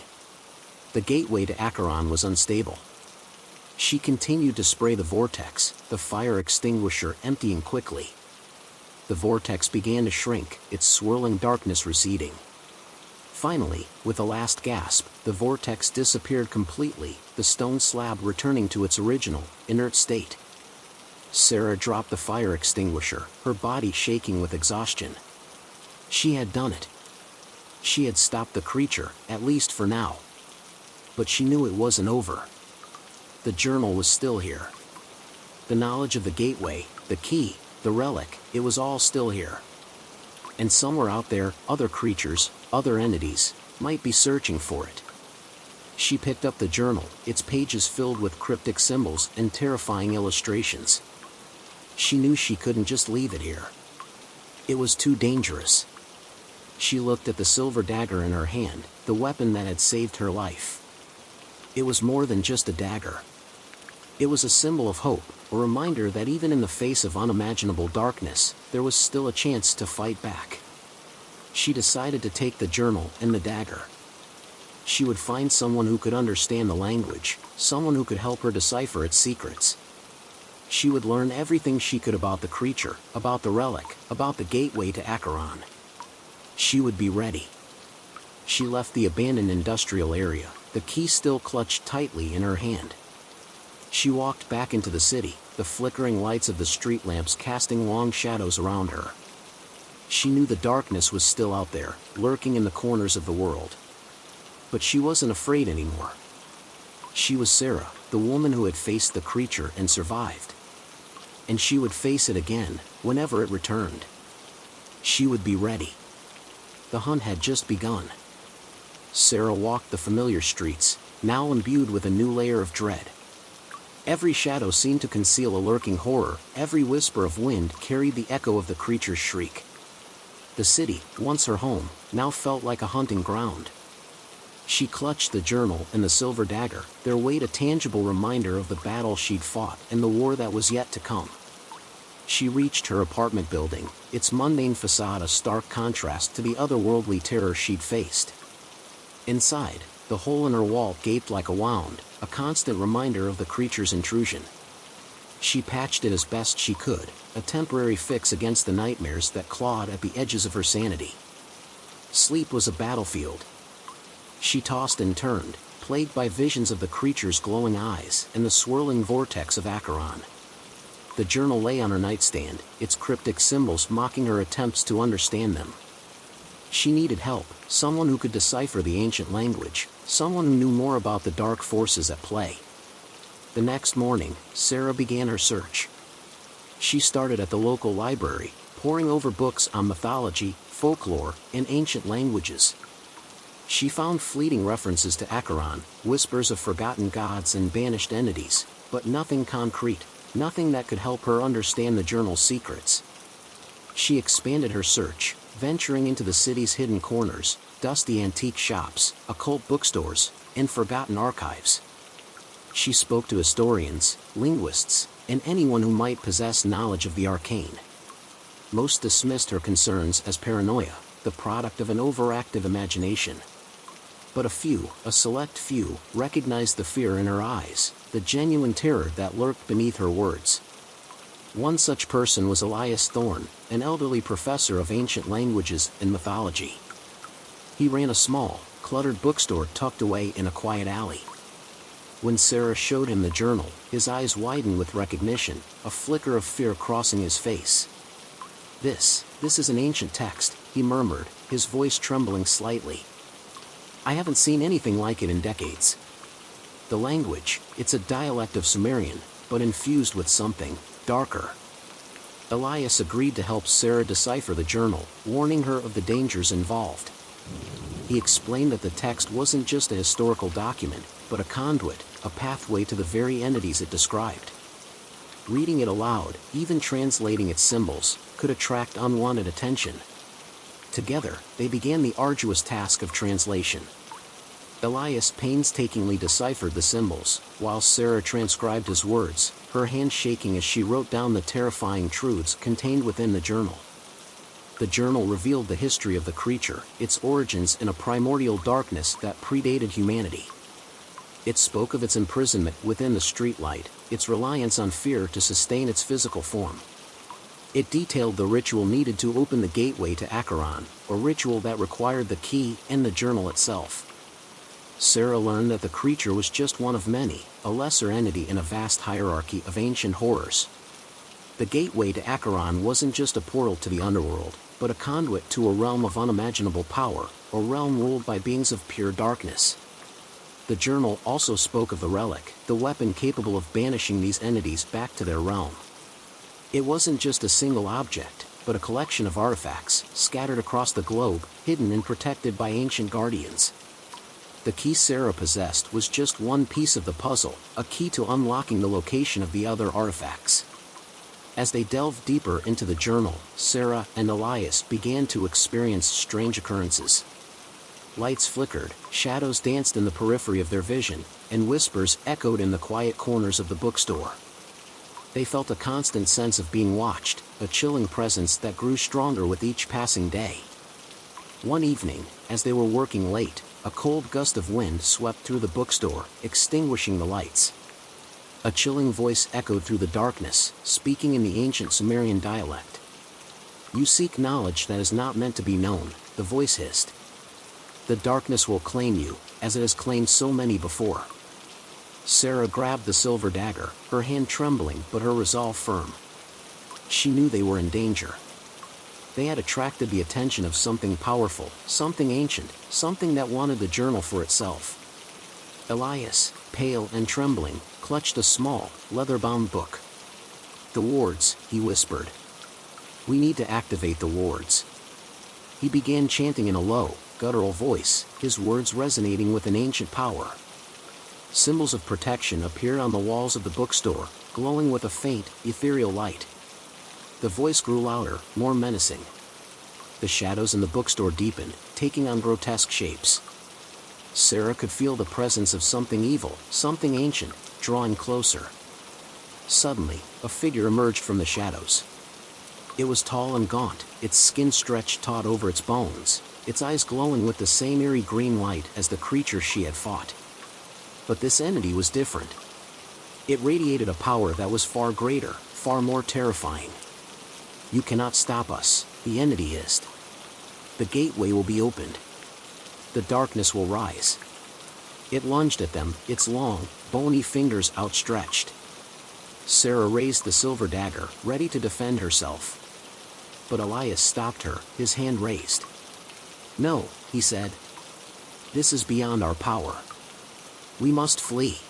The gateway to Acheron was unstable. She continued to spray the vortex, the fire extinguisher emptying quickly. The vortex began to shrink, its swirling darkness receding. Finally, with a last gasp, the vortex disappeared completely, the stone slab returning to its original, inert state. Sarah dropped the fire extinguisher, her body shaking with exhaustion. She had done it. She had stopped the creature, at least for now. But she knew it wasn't over. The journal was still here. The knowledge of the gateway, the key, the relic, it was all still here. And somewhere out there, other creatures, other entities, might be searching for it. She picked up the journal, its pages filled with cryptic symbols and terrifying illustrations. She knew she couldn't just leave it here. It was too dangerous. She looked at the silver dagger in her hand, the weapon that had saved her life. It was more than just a dagger. It was a symbol of hope, a reminder that even in the face of unimaginable darkness, there was still a chance to fight back. She decided to take the journal and the dagger. She would find someone who could understand the language, someone who could help her decipher its secrets. She would learn everything she could about the creature, about the relic, about the gateway to Acheron. She would be ready. She left the abandoned industrial area, the key still clutched tightly in her hand. She walked back into the city, the flickering lights of the street lamps casting long shadows around her. She knew the darkness was still out there, lurking in the corners of the world. But she wasn't afraid anymore. She was Sarah, the woman who had faced the creature and survived. And she would face it again, whenever it returned. She would be ready. The hunt had just begun. Sarah walked the familiar streets, now imbued with a new layer of dread. Every shadow seemed to conceal a lurking horror, every whisper of wind carried the echo of the creature's shriek. The city, once her home, now felt like a hunting ground. She clutched the journal and the silver dagger, their weight a tangible reminder of the battle she'd fought and the war that was yet to come. She reached her apartment building, its mundane facade a stark contrast to the otherworldly terror she'd faced. Inside, the hole in her wall gaped like a wound, a constant reminder of the creature's intrusion. She patched it as best she could, a temporary fix against the nightmares that clawed at the edges of her sanity. Sleep was a battlefield. She tossed and turned, plagued by visions of the creature's glowing eyes and the swirling vortex of Acheron. The journal lay on her nightstand, its cryptic symbols mocking her attempts to understand them. She needed help, someone who could decipher the ancient language, someone who knew more about the dark forces at play. The next morning, Sarah began her search. She started at the local library, poring over books on mythology, folklore, and ancient languages. She found fleeting references to Acheron, whispers of forgotten gods and banished entities, but nothing concrete, nothing that could help her understand the journal's secrets. She expanded her search, venturing into the city's hidden corners, dusty antique shops, occult bookstores, and forgotten archives. She spoke to historians, linguists, and anyone who might possess knowledge of the arcane. Most dismissed her concerns as paranoia, the product of an overactive imagination. But a select few, recognized the fear in her eyes, the genuine terror that lurked beneath her words. One such person was Elias Thorne, an elderly professor of ancient languages and mythology. He ran a small, cluttered bookstore tucked away in a quiet alley. When Sarah showed him the journal, his eyes widened with recognition, a flicker of fear crossing his face. This is an ancient text," he murmured, his voice trembling slightly. "I haven't seen anything like it in decades. The language, it's a dialect of Sumerian, but infused with something darker." Elias agreed to help Sarah decipher the journal, warning her of the dangers involved. He explained that the text wasn't just a historical document, but a conduit, a pathway to the very entities it described. Reading it aloud, even translating its symbols, could attract unwanted attention. Together, they began the arduous task of translation. Elias painstakingly deciphered the symbols, while Sarah transcribed his words, her hand shaking as she wrote down the terrifying truths contained within the journal. The journal revealed the history of the creature, its origins in a primordial darkness that predated humanity. It spoke of its imprisonment within the streetlight, its reliance on fear to sustain its physical form. It detailed the ritual needed to open the gateway to Acheron, a ritual that required the key and the journal itself. Sarah learned that the creature was just one of many, a lesser entity in a vast hierarchy of ancient horrors. The gateway to Acheron wasn't just a portal to the underworld, but a conduit to a realm of unimaginable power, a realm ruled by beings of pure darkness. The journal also spoke of the relic, the weapon capable of banishing these entities back to their realm. It wasn't just a single object, but a collection of artifacts, scattered across the globe, hidden and protected by ancient guardians. The key Sarah possessed was just one piece of the puzzle, a key to unlocking the location of the other artifacts. As they delved deeper into the journal, Sarah and Elias began to experience strange occurrences. Lights flickered, shadows danced in the periphery of their vision, and whispers echoed in the quiet corners of the bookstore. They felt a constant sense of being watched, a chilling presence that grew stronger with each passing day. One evening, as they were working late, a cold gust of wind swept through the bookstore, extinguishing the lights. A chilling voice echoed through the darkness, speaking in the ancient Sumerian dialect. "You seek knowledge that is not meant to be known," the voice hissed. "The darkness will claim you, as it has claimed so many before." Sarah grabbed the silver dagger, her hand trembling but her resolve firm. She knew they were in danger. They had attracted the attention of something powerful, something ancient, something that wanted the journal for itself. Elias, pale and trembling, clutched a small, leather-bound book. "The wards," he whispered. "We need to activate the wards." He began chanting in a low, guttural voice, his words resonating with an ancient power. Symbols of protection appeared on the walls of the bookstore, glowing with a faint, ethereal light. The voice grew louder, more menacing. The shadows in the bookstore deepened, taking on grotesque shapes. Sarah could feel the presence of something evil, something ancient, drawing closer. Suddenly, a figure emerged from the shadows. It was tall and gaunt, its skin stretched taut over its bones, its eyes glowing with the same eerie green light as the creature she had fought. But this entity was different. It radiated a power that was far greater, far more terrifying. "You cannot stop us," the entity hissed. "The gateway will be opened. The darkness will rise." It lunged at them, its long, bony fingers outstretched. Sarah raised the silver dagger, ready to defend herself. But Elias stopped her, his hand raised. "No," he said. "This is beyond our power. We must flee."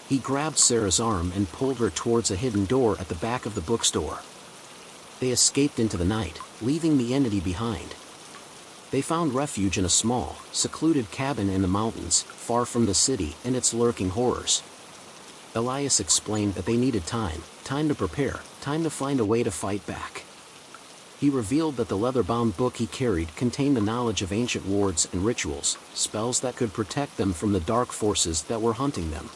He grabbed Sarah's arm and pulled her towards a hidden door at the back of the bookstore. They escaped into the night, leaving the entity behind. They found refuge in a small, secluded cabin in the mountains, far from the city and its lurking horrors. Elias explained that they needed time to prepare, time to find a way to fight back. He revealed that the leather-bound book he carried contained the knowledge of ancient wards and rituals, spells that could protect them from the dark forces that were hunting them.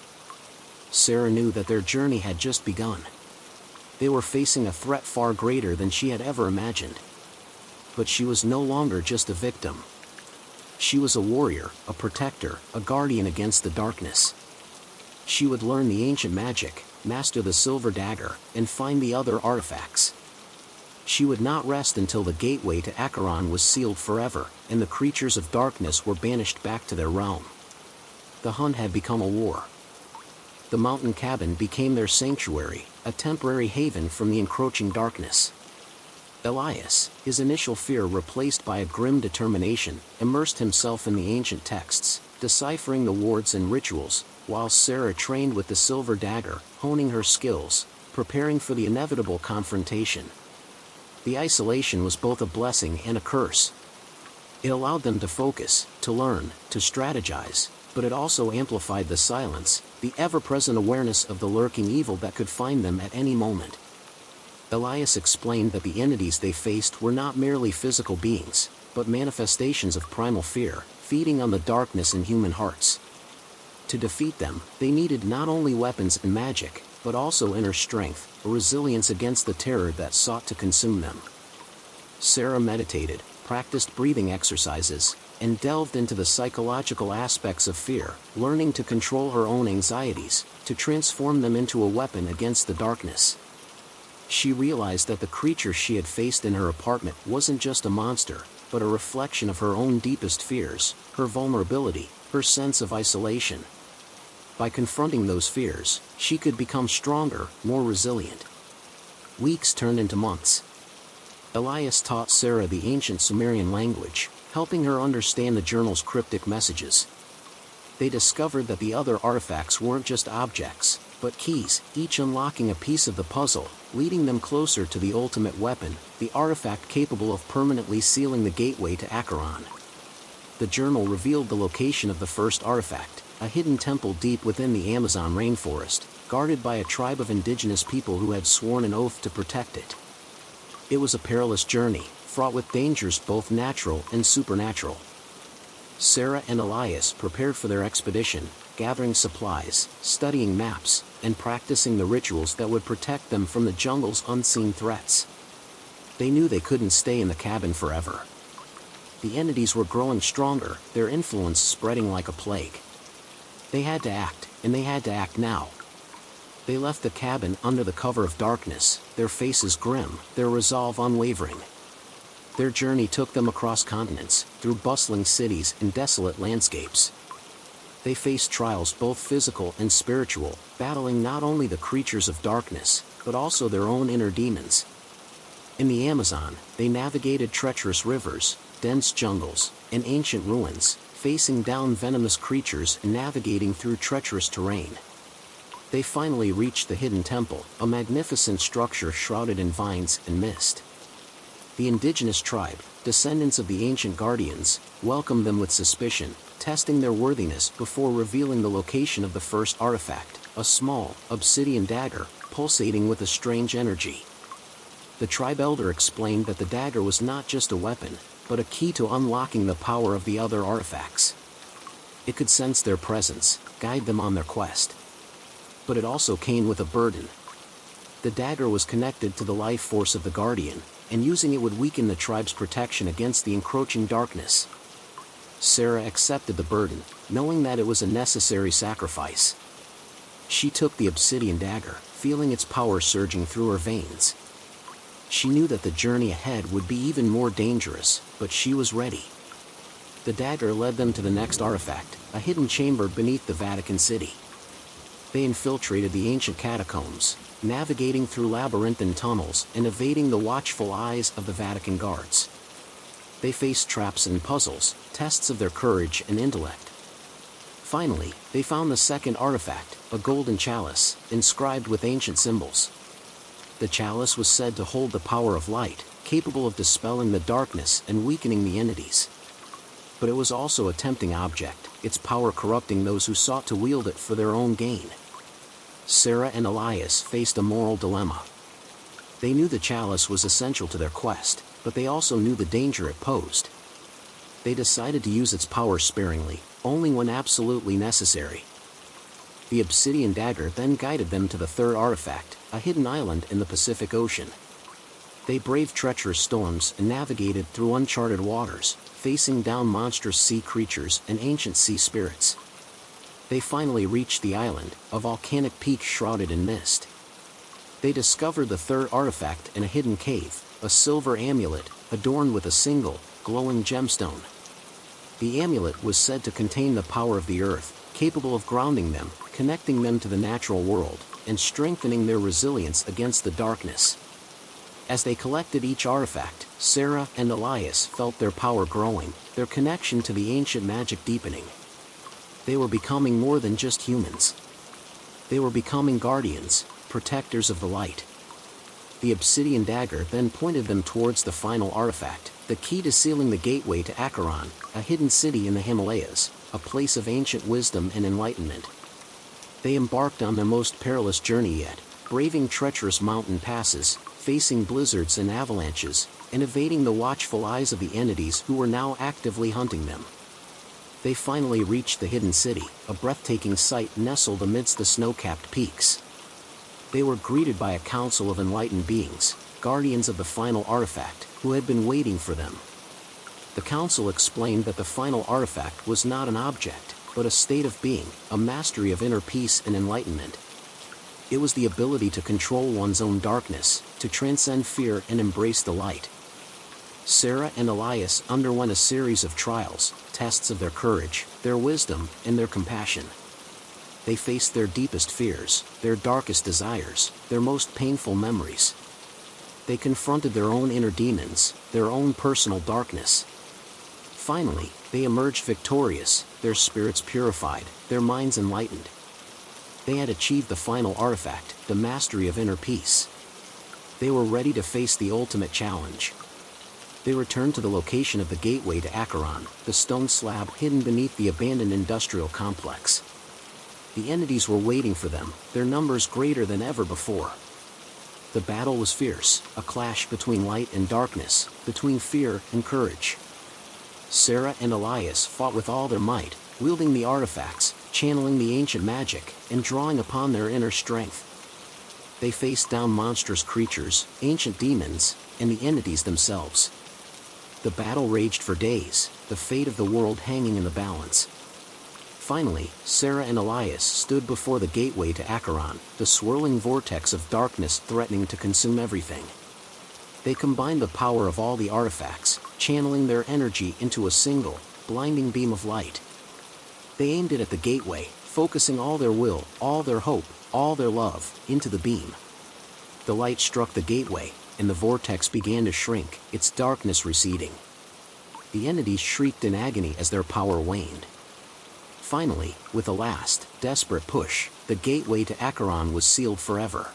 Sarah knew that their journey had just begun. They were facing a threat far greater than she had ever imagined. But she was no longer just a victim. She was a warrior, a protector, a guardian against the darkness. She would learn the ancient magic, master the silver dagger, and find the other artifacts. She would not rest until the gateway to Acheron was sealed forever, and the creatures of darkness were banished back to their realm. The hunt had become a war. The mountain cabin became their sanctuary, a temporary haven from the encroaching darkness. Elias, his initial fear replaced by a grim determination, immersed himself in the ancient texts, deciphering the wards and rituals, while Sarah trained with the silver dagger, honing her skills, preparing for the inevitable confrontation. The isolation was both a blessing and a curse. It allowed them to focus, to learn, to strategize, but it also amplified the silence, the ever-present awareness of the lurking evil that could find them at any moment. Elias explained that the entities they faced were not merely physical beings, but manifestations of primal fear, feeding on the darkness in human hearts. To defeat them, they needed not only weapons and magic, but also inner strength, a resilience against the terror that sought to consume them. Sarah meditated, practiced breathing exercises, and delved into the psychological aspects of fear, learning to control her own anxieties, to transform them into a weapon against the darkness. She realized that the creature she had faced in her apartment wasn't just a monster, but a reflection of her own deepest fears, her vulnerability, her sense of isolation. By confronting those fears, she could become stronger, more resilient. Weeks turned into months. Elias taught Sarah the ancient Sumerian language, helping her understand the journal's cryptic messages. They discovered that the other artifacts weren't just objects, but keys, each unlocking a piece of the puzzle, leading them closer to the ultimate weapon, the artifact capable of permanently sealing the gateway to Acheron. The journal revealed the location of the first artifact, a hidden temple deep within the Amazon rainforest, guarded by a tribe of indigenous people who had sworn an oath to protect it. It was a perilous journey, fraught with dangers both natural and supernatural. Sarah and Elias prepared for their expedition, gathering supplies, studying maps, and practicing the rituals that would protect them from the jungle's unseen threats. They knew they couldn't stay in the cabin forever. The entities were growing stronger, their influence spreading like a plague. They had to act, and they had to act now. They left the cabin under the cover of darkness, their faces grim, their resolve unwavering. Their journey took them across continents, through bustling cities and desolate landscapes. They faced trials both physical and spiritual, battling not only the creatures of darkness, but also their own inner demons. In the Amazon, they navigated treacherous rivers, dense jungles, and ancient ruins, facing down venomous creatures and navigating through treacherous terrain. They finally reached the hidden temple, a magnificent structure shrouded in vines and mist. The indigenous tribe, descendants of the ancient guardians, welcomed them with suspicion, testing their worthiness before revealing the location of the first artifact, a small, obsidian dagger, pulsating with a strange energy. The tribe elder explained that the dagger was not just a weapon, but a key to unlocking the power of the other artifacts. It could sense their presence, guide them on their quest. But it also came with a burden. The dagger was connected to the life force of the guardian, and using it would weaken the tribe's protection against the encroaching darkness. Sarah accepted the burden, knowing that it was a necessary sacrifice. She took the obsidian dagger, feeling its power surging through her veins. She knew that the journey ahead would be even more dangerous, but she was ready. The dagger led them to the next artifact, a hidden chamber beneath the Vatican City. They infiltrated the ancient catacombs, navigating through labyrinthine tunnels and evading the watchful eyes of the Vatican guards. They faced traps and puzzles, tests of their courage and intellect. Finally, they found the second artifact, a golden chalice, inscribed with ancient symbols. The chalice was said to hold the power of light, capable of dispelling the darkness and weakening the entities. But it was also a tempting object, its power corrupting those who sought to wield it for their own gain. Sarah and Elias faced a moral dilemma. They knew the chalice was essential to their quest, but they also knew the danger it posed. They decided to use its power sparingly, only when absolutely necessary. The obsidian dagger then guided them to the third artifact, a hidden island in the Pacific Ocean. They braved treacherous storms and navigated through uncharted waters, facing down monstrous sea creatures and ancient sea spirits. They finally reached the island, a volcanic peak shrouded in mist. They discovered the third artifact in a hidden cave, a silver amulet, adorned with a single, glowing gemstone. The amulet was said to contain the power of the earth, capable of grounding them, connecting them to the natural world, and strengthening their resilience against the darkness. As they collected each artifact, Sarah and Elias felt their power growing, their connection to the ancient magic deepening. They were becoming more than just humans. They were becoming guardians, protectors of the light. The obsidian dagger then pointed them towards the final artifact, the key to sealing the gateway to Acheron, a hidden city in the Himalayas, a place of ancient wisdom and enlightenment. They embarked on their most perilous journey yet, braving treacherous mountain passes, facing blizzards and avalanches, and evading the watchful eyes of the entities who were now actively hunting them. They finally reached the hidden city, a breathtaking sight nestled amidst the snow-capped peaks. They were greeted by a council of enlightened beings, guardians of the final artifact, who had been waiting for them. The council explained that the final artifact was not an object, but a state of being, a mastery of inner peace and enlightenment. It was the ability to control one's own darkness, to transcend fear and embrace the light. Sarah and Elias underwent a series of trials, tests of their courage, their wisdom, and their compassion. They faced their deepest fears, their darkest desires, their most painful memories. They confronted their own inner demons, their own personal darkness. Finally, they emerged victorious, their spirits purified, their minds enlightened. They had achieved the final artifact, the mastery of inner peace. They were ready to face the ultimate challenge. They returned to the location of the gateway to Acheron, the stone slab hidden beneath the abandoned industrial complex. The entities were waiting for them, their numbers greater than ever before. The battle was fierce, a clash between light and darkness, between fear and courage. Sarah and Elias fought with all their might, wielding the artifacts, channeling the ancient magic, and drawing upon their inner strength. They faced down monstrous creatures, ancient demons, and the entities themselves. The battle raged for days, the fate of the world hanging in the balance. Finally, Sarah and Elias stood before the gateway to Acheron, the swirling vortex of darkness threatening to consume everything. They combined the power of all the artifacts, channeling their energy into a single, blinding beam of light. They aimed it at the gateway, focusing all their will, all their hope, all their love, into the beam. The light struck the gateway, and the vortex began to shrink, its darkness receding. The entities shrieked in agony as their power waned. Finally, with a last, desperate push, the gateway to Acheron was sealed forever.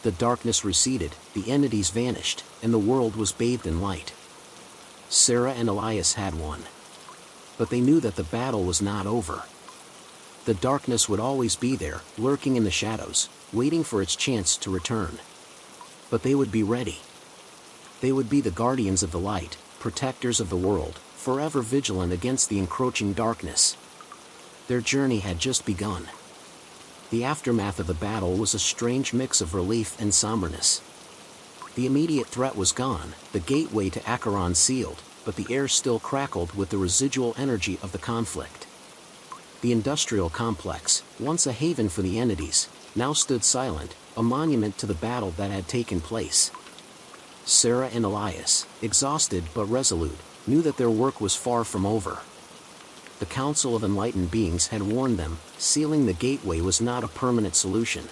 The darkness receded, the entities vanished, and the world was bathed in light. Sarah and Elias had won. But they knew that the battle was not over. The darkness would always be there, lurking in the shadows, waiting for its chance to return. But they would be ready. They would be the guardians of the light, protectors of the world, forever vigilant against the encroaching darkness. Their journey had just begun. The aftermath of the battle was a strange mix of relief and somberness. The immediate threat was gone, the gateway to Acheron sealed, but the air still crackled with the residual energy of the conflict. The industrial complex, once a haven for the entities, now stood silent, a monument to the battle that had taken place. Sarah and Elias, exhausted but resolute, knew that their work was far from over. The Council of Enlightened Beings had warned them, sealing the gateway was not a permanent solution.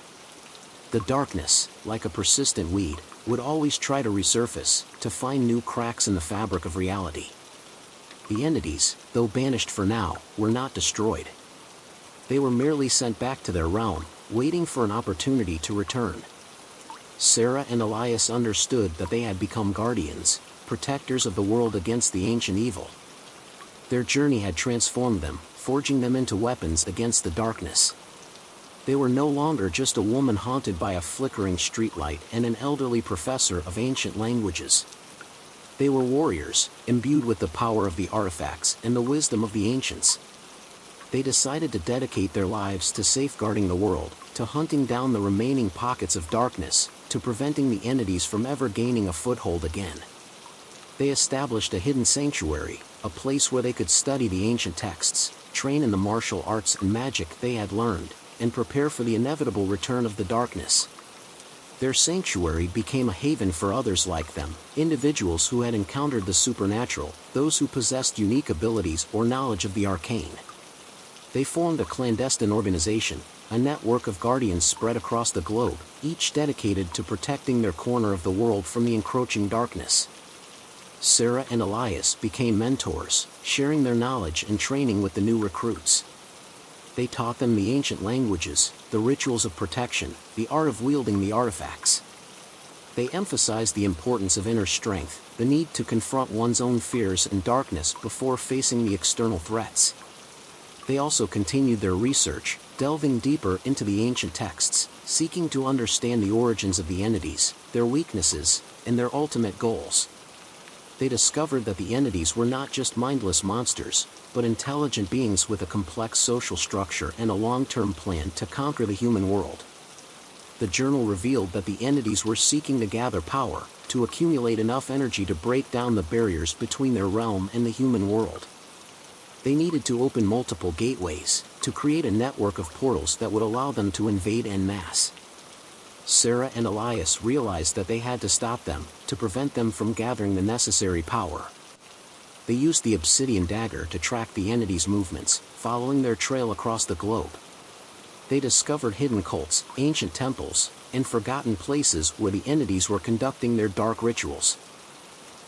The darkness, like a persistent weed, would always try to resurface, to find new cracks in the fabric of reality. The entities, though banished for now, were not destroyed. They were merely sent back to their realm, waiting for an opportunity to return. Sarah and Elias understood that they had become guardians, protectors of the world against the ancient evil. Their journey had transformed them, forging them into weapons against the darkness. They were no longer just a woman haunted by a flickering streetlight and an elderly professor of ancient languages. They were warriors, imbued with the power of the artifacts and the wisdom of the ancients. They decided to dedicate their lives to safeguarding the world, to hunting down the remaining pockets of darkness, to preventing the entities from ever gaining a foothold again. They established a hidden sanctuary, a place where they could study the ancient texts, train in the martial arts and magic they had learned, and prepare for the inevitable return of the darkness. Their sanctuary became a haven for others like them, individuals who had encountered the supernatural, those who possessed unique abilities or knowledge of the arcane. They formed a clandestine organization, a network of guardians spread across the globe, each dedicated to protecting their corner of the world from the encroaching darkness. Sarah and Elias became mentors, sharing their knowledge and training with the new recruits. They taught them the ancient languages, the rituals of protection, the art of wielding the artifacts. They emphasized the importance of inner strength, the need to confront one's own fears and darkness before facing the external threats. They also continued their research, delving deeper into the ancient texts, seeking to understand the origins of the entities, their weaknesses, and their ultimate goals. They discovered that the entities were not just mindless monsters, but intelligent beings with a complex social structure and a long-term plan to conquer the human world. The journal revealed that the entities were seeking to gather power, to accumulate enough energy to break down the barriers between their realm and the human world. They needed to open multiple gateways, to create a network of portals that would allow them to invade en masse. Sarah and Elias realized that they had to stop them, to prevent them from gathering the necessary power. They used the obsidian dagger to track the entities' movements, following their trail across the globe. They discovered hidden cults, ancient temples, and forgotten places where the entities were conducting their dark rituals.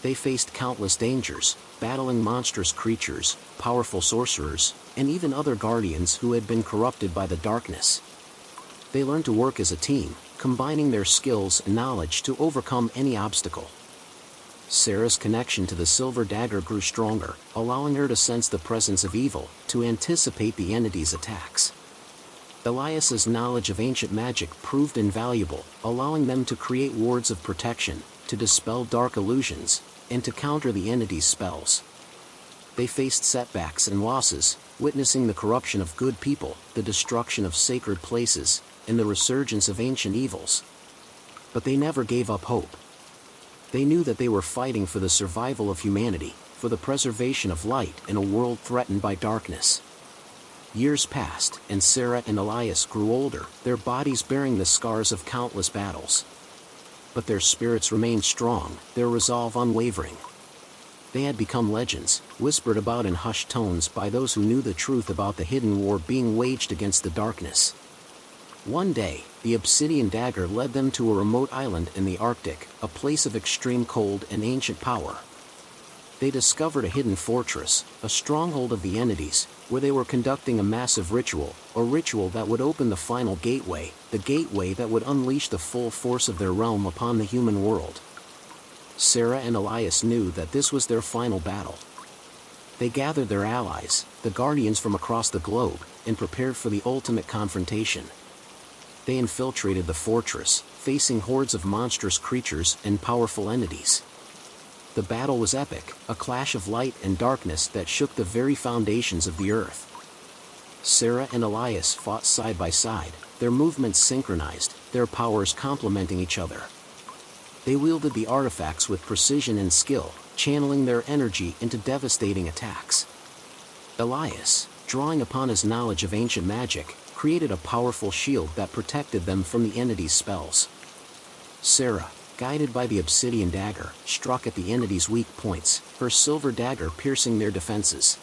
They faced countless dangers, battling monstrous creatures, powerful sorcerers, and even other guardians who had been corrupted by the darkness. They learned to work as a team, combining their skills and knowledge to overcome any obstacle. Sarah's connection to the silver dagger grew stronger, allowing her to sense the presence of evil, to anticipate the entity's attacks. Elias's knowledge of ancient magic proved invaluable, allowing them to create wards of protection, to dispel dark illusions, and to counter the entity's spells. They faced setbacks and losses, witnessing the corruption of good people, the destruction of sacred places, and the resurgence of ancient evils. But they never gave up hope. They knew that they were fighting for the survival of humanity, for the preservation of light in a world threatened by darkness. Years passed, and Sarah and Elias grew older, their bodies bearing the scars of countless battles. But their spirits remained strong, their resolve unwavering. They had become legends, whispered about in hushed tones by those who knew the truth about the hidden war being waged against the darkness. One day, the obsidian dagger led them to a remote island in the Arctic, a place of extreme cold and ancient power. They discovered a hidden fortress, a stronghold of the entities, where they were conducting a massive ritual, a ritual that would open the final gateway, the gateway that would unleash the full force of their realm upon the human world. Sarah and Elias knew that this was their final battle. They gathered their allies, the guardians from across the globe, and prepared for the ultimate confrontation. They infiltrated the fortress, facing hordes of monstrous creatures and powerful entities. The battle was epic, a clash of light and darkness that shook the very foundations of the earth. Sarah and Elias fought side by side, their movements synchronized, their powers complementing each other. They wielded the artifacts with precision and skill, channeling their energy into devastating attacks. Elias, drawing upon his knowledge of ancient magic, created a powerful shield that protected them from the entity's spells. Sarah, guided by the obsidian dagger, struck at the entity's weak points, her silver dagger piercing their defenses.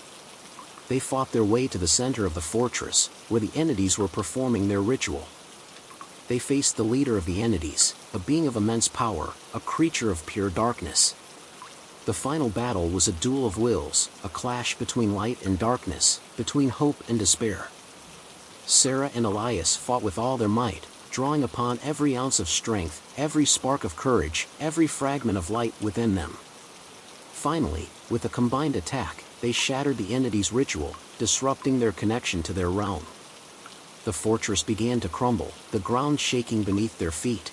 They fought their way to the center of the fortress, where the entities were performing their ritual. They faced the leader of the entities, a being of immense power, a creature of pure darkness. The final battle was a duel of wills, a clash between light and darkness, between hope and despair. Sarah and Elias fought with all their might, drawing upon every ounce of strength, every spark of courage, every fragment of light within them. Finally, with a combined attack, they shattered the entity's ritual, disrupting their connection to their realm. The fortress began to crumble, the ground shaking beneath their feet.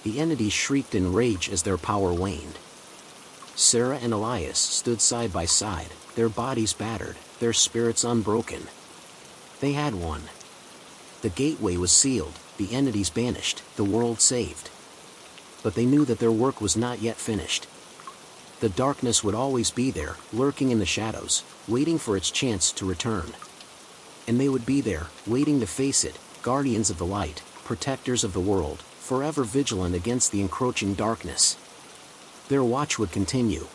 The entities shrieked in rage as their power waned. Sarah and Elias stood side by side, their bodies battered, their spirits unbroken. They had won. The gateway was sealed, the entities banished, the world saved. But they knew that their work was not yet finished. The darkness would always be there, lurking in the shadows, waiting for its chance to return. And they would be there, waiting to face it, guardians of the light, protectors of the world, forever vigilant against the encroaching darkness. Their watch would continue,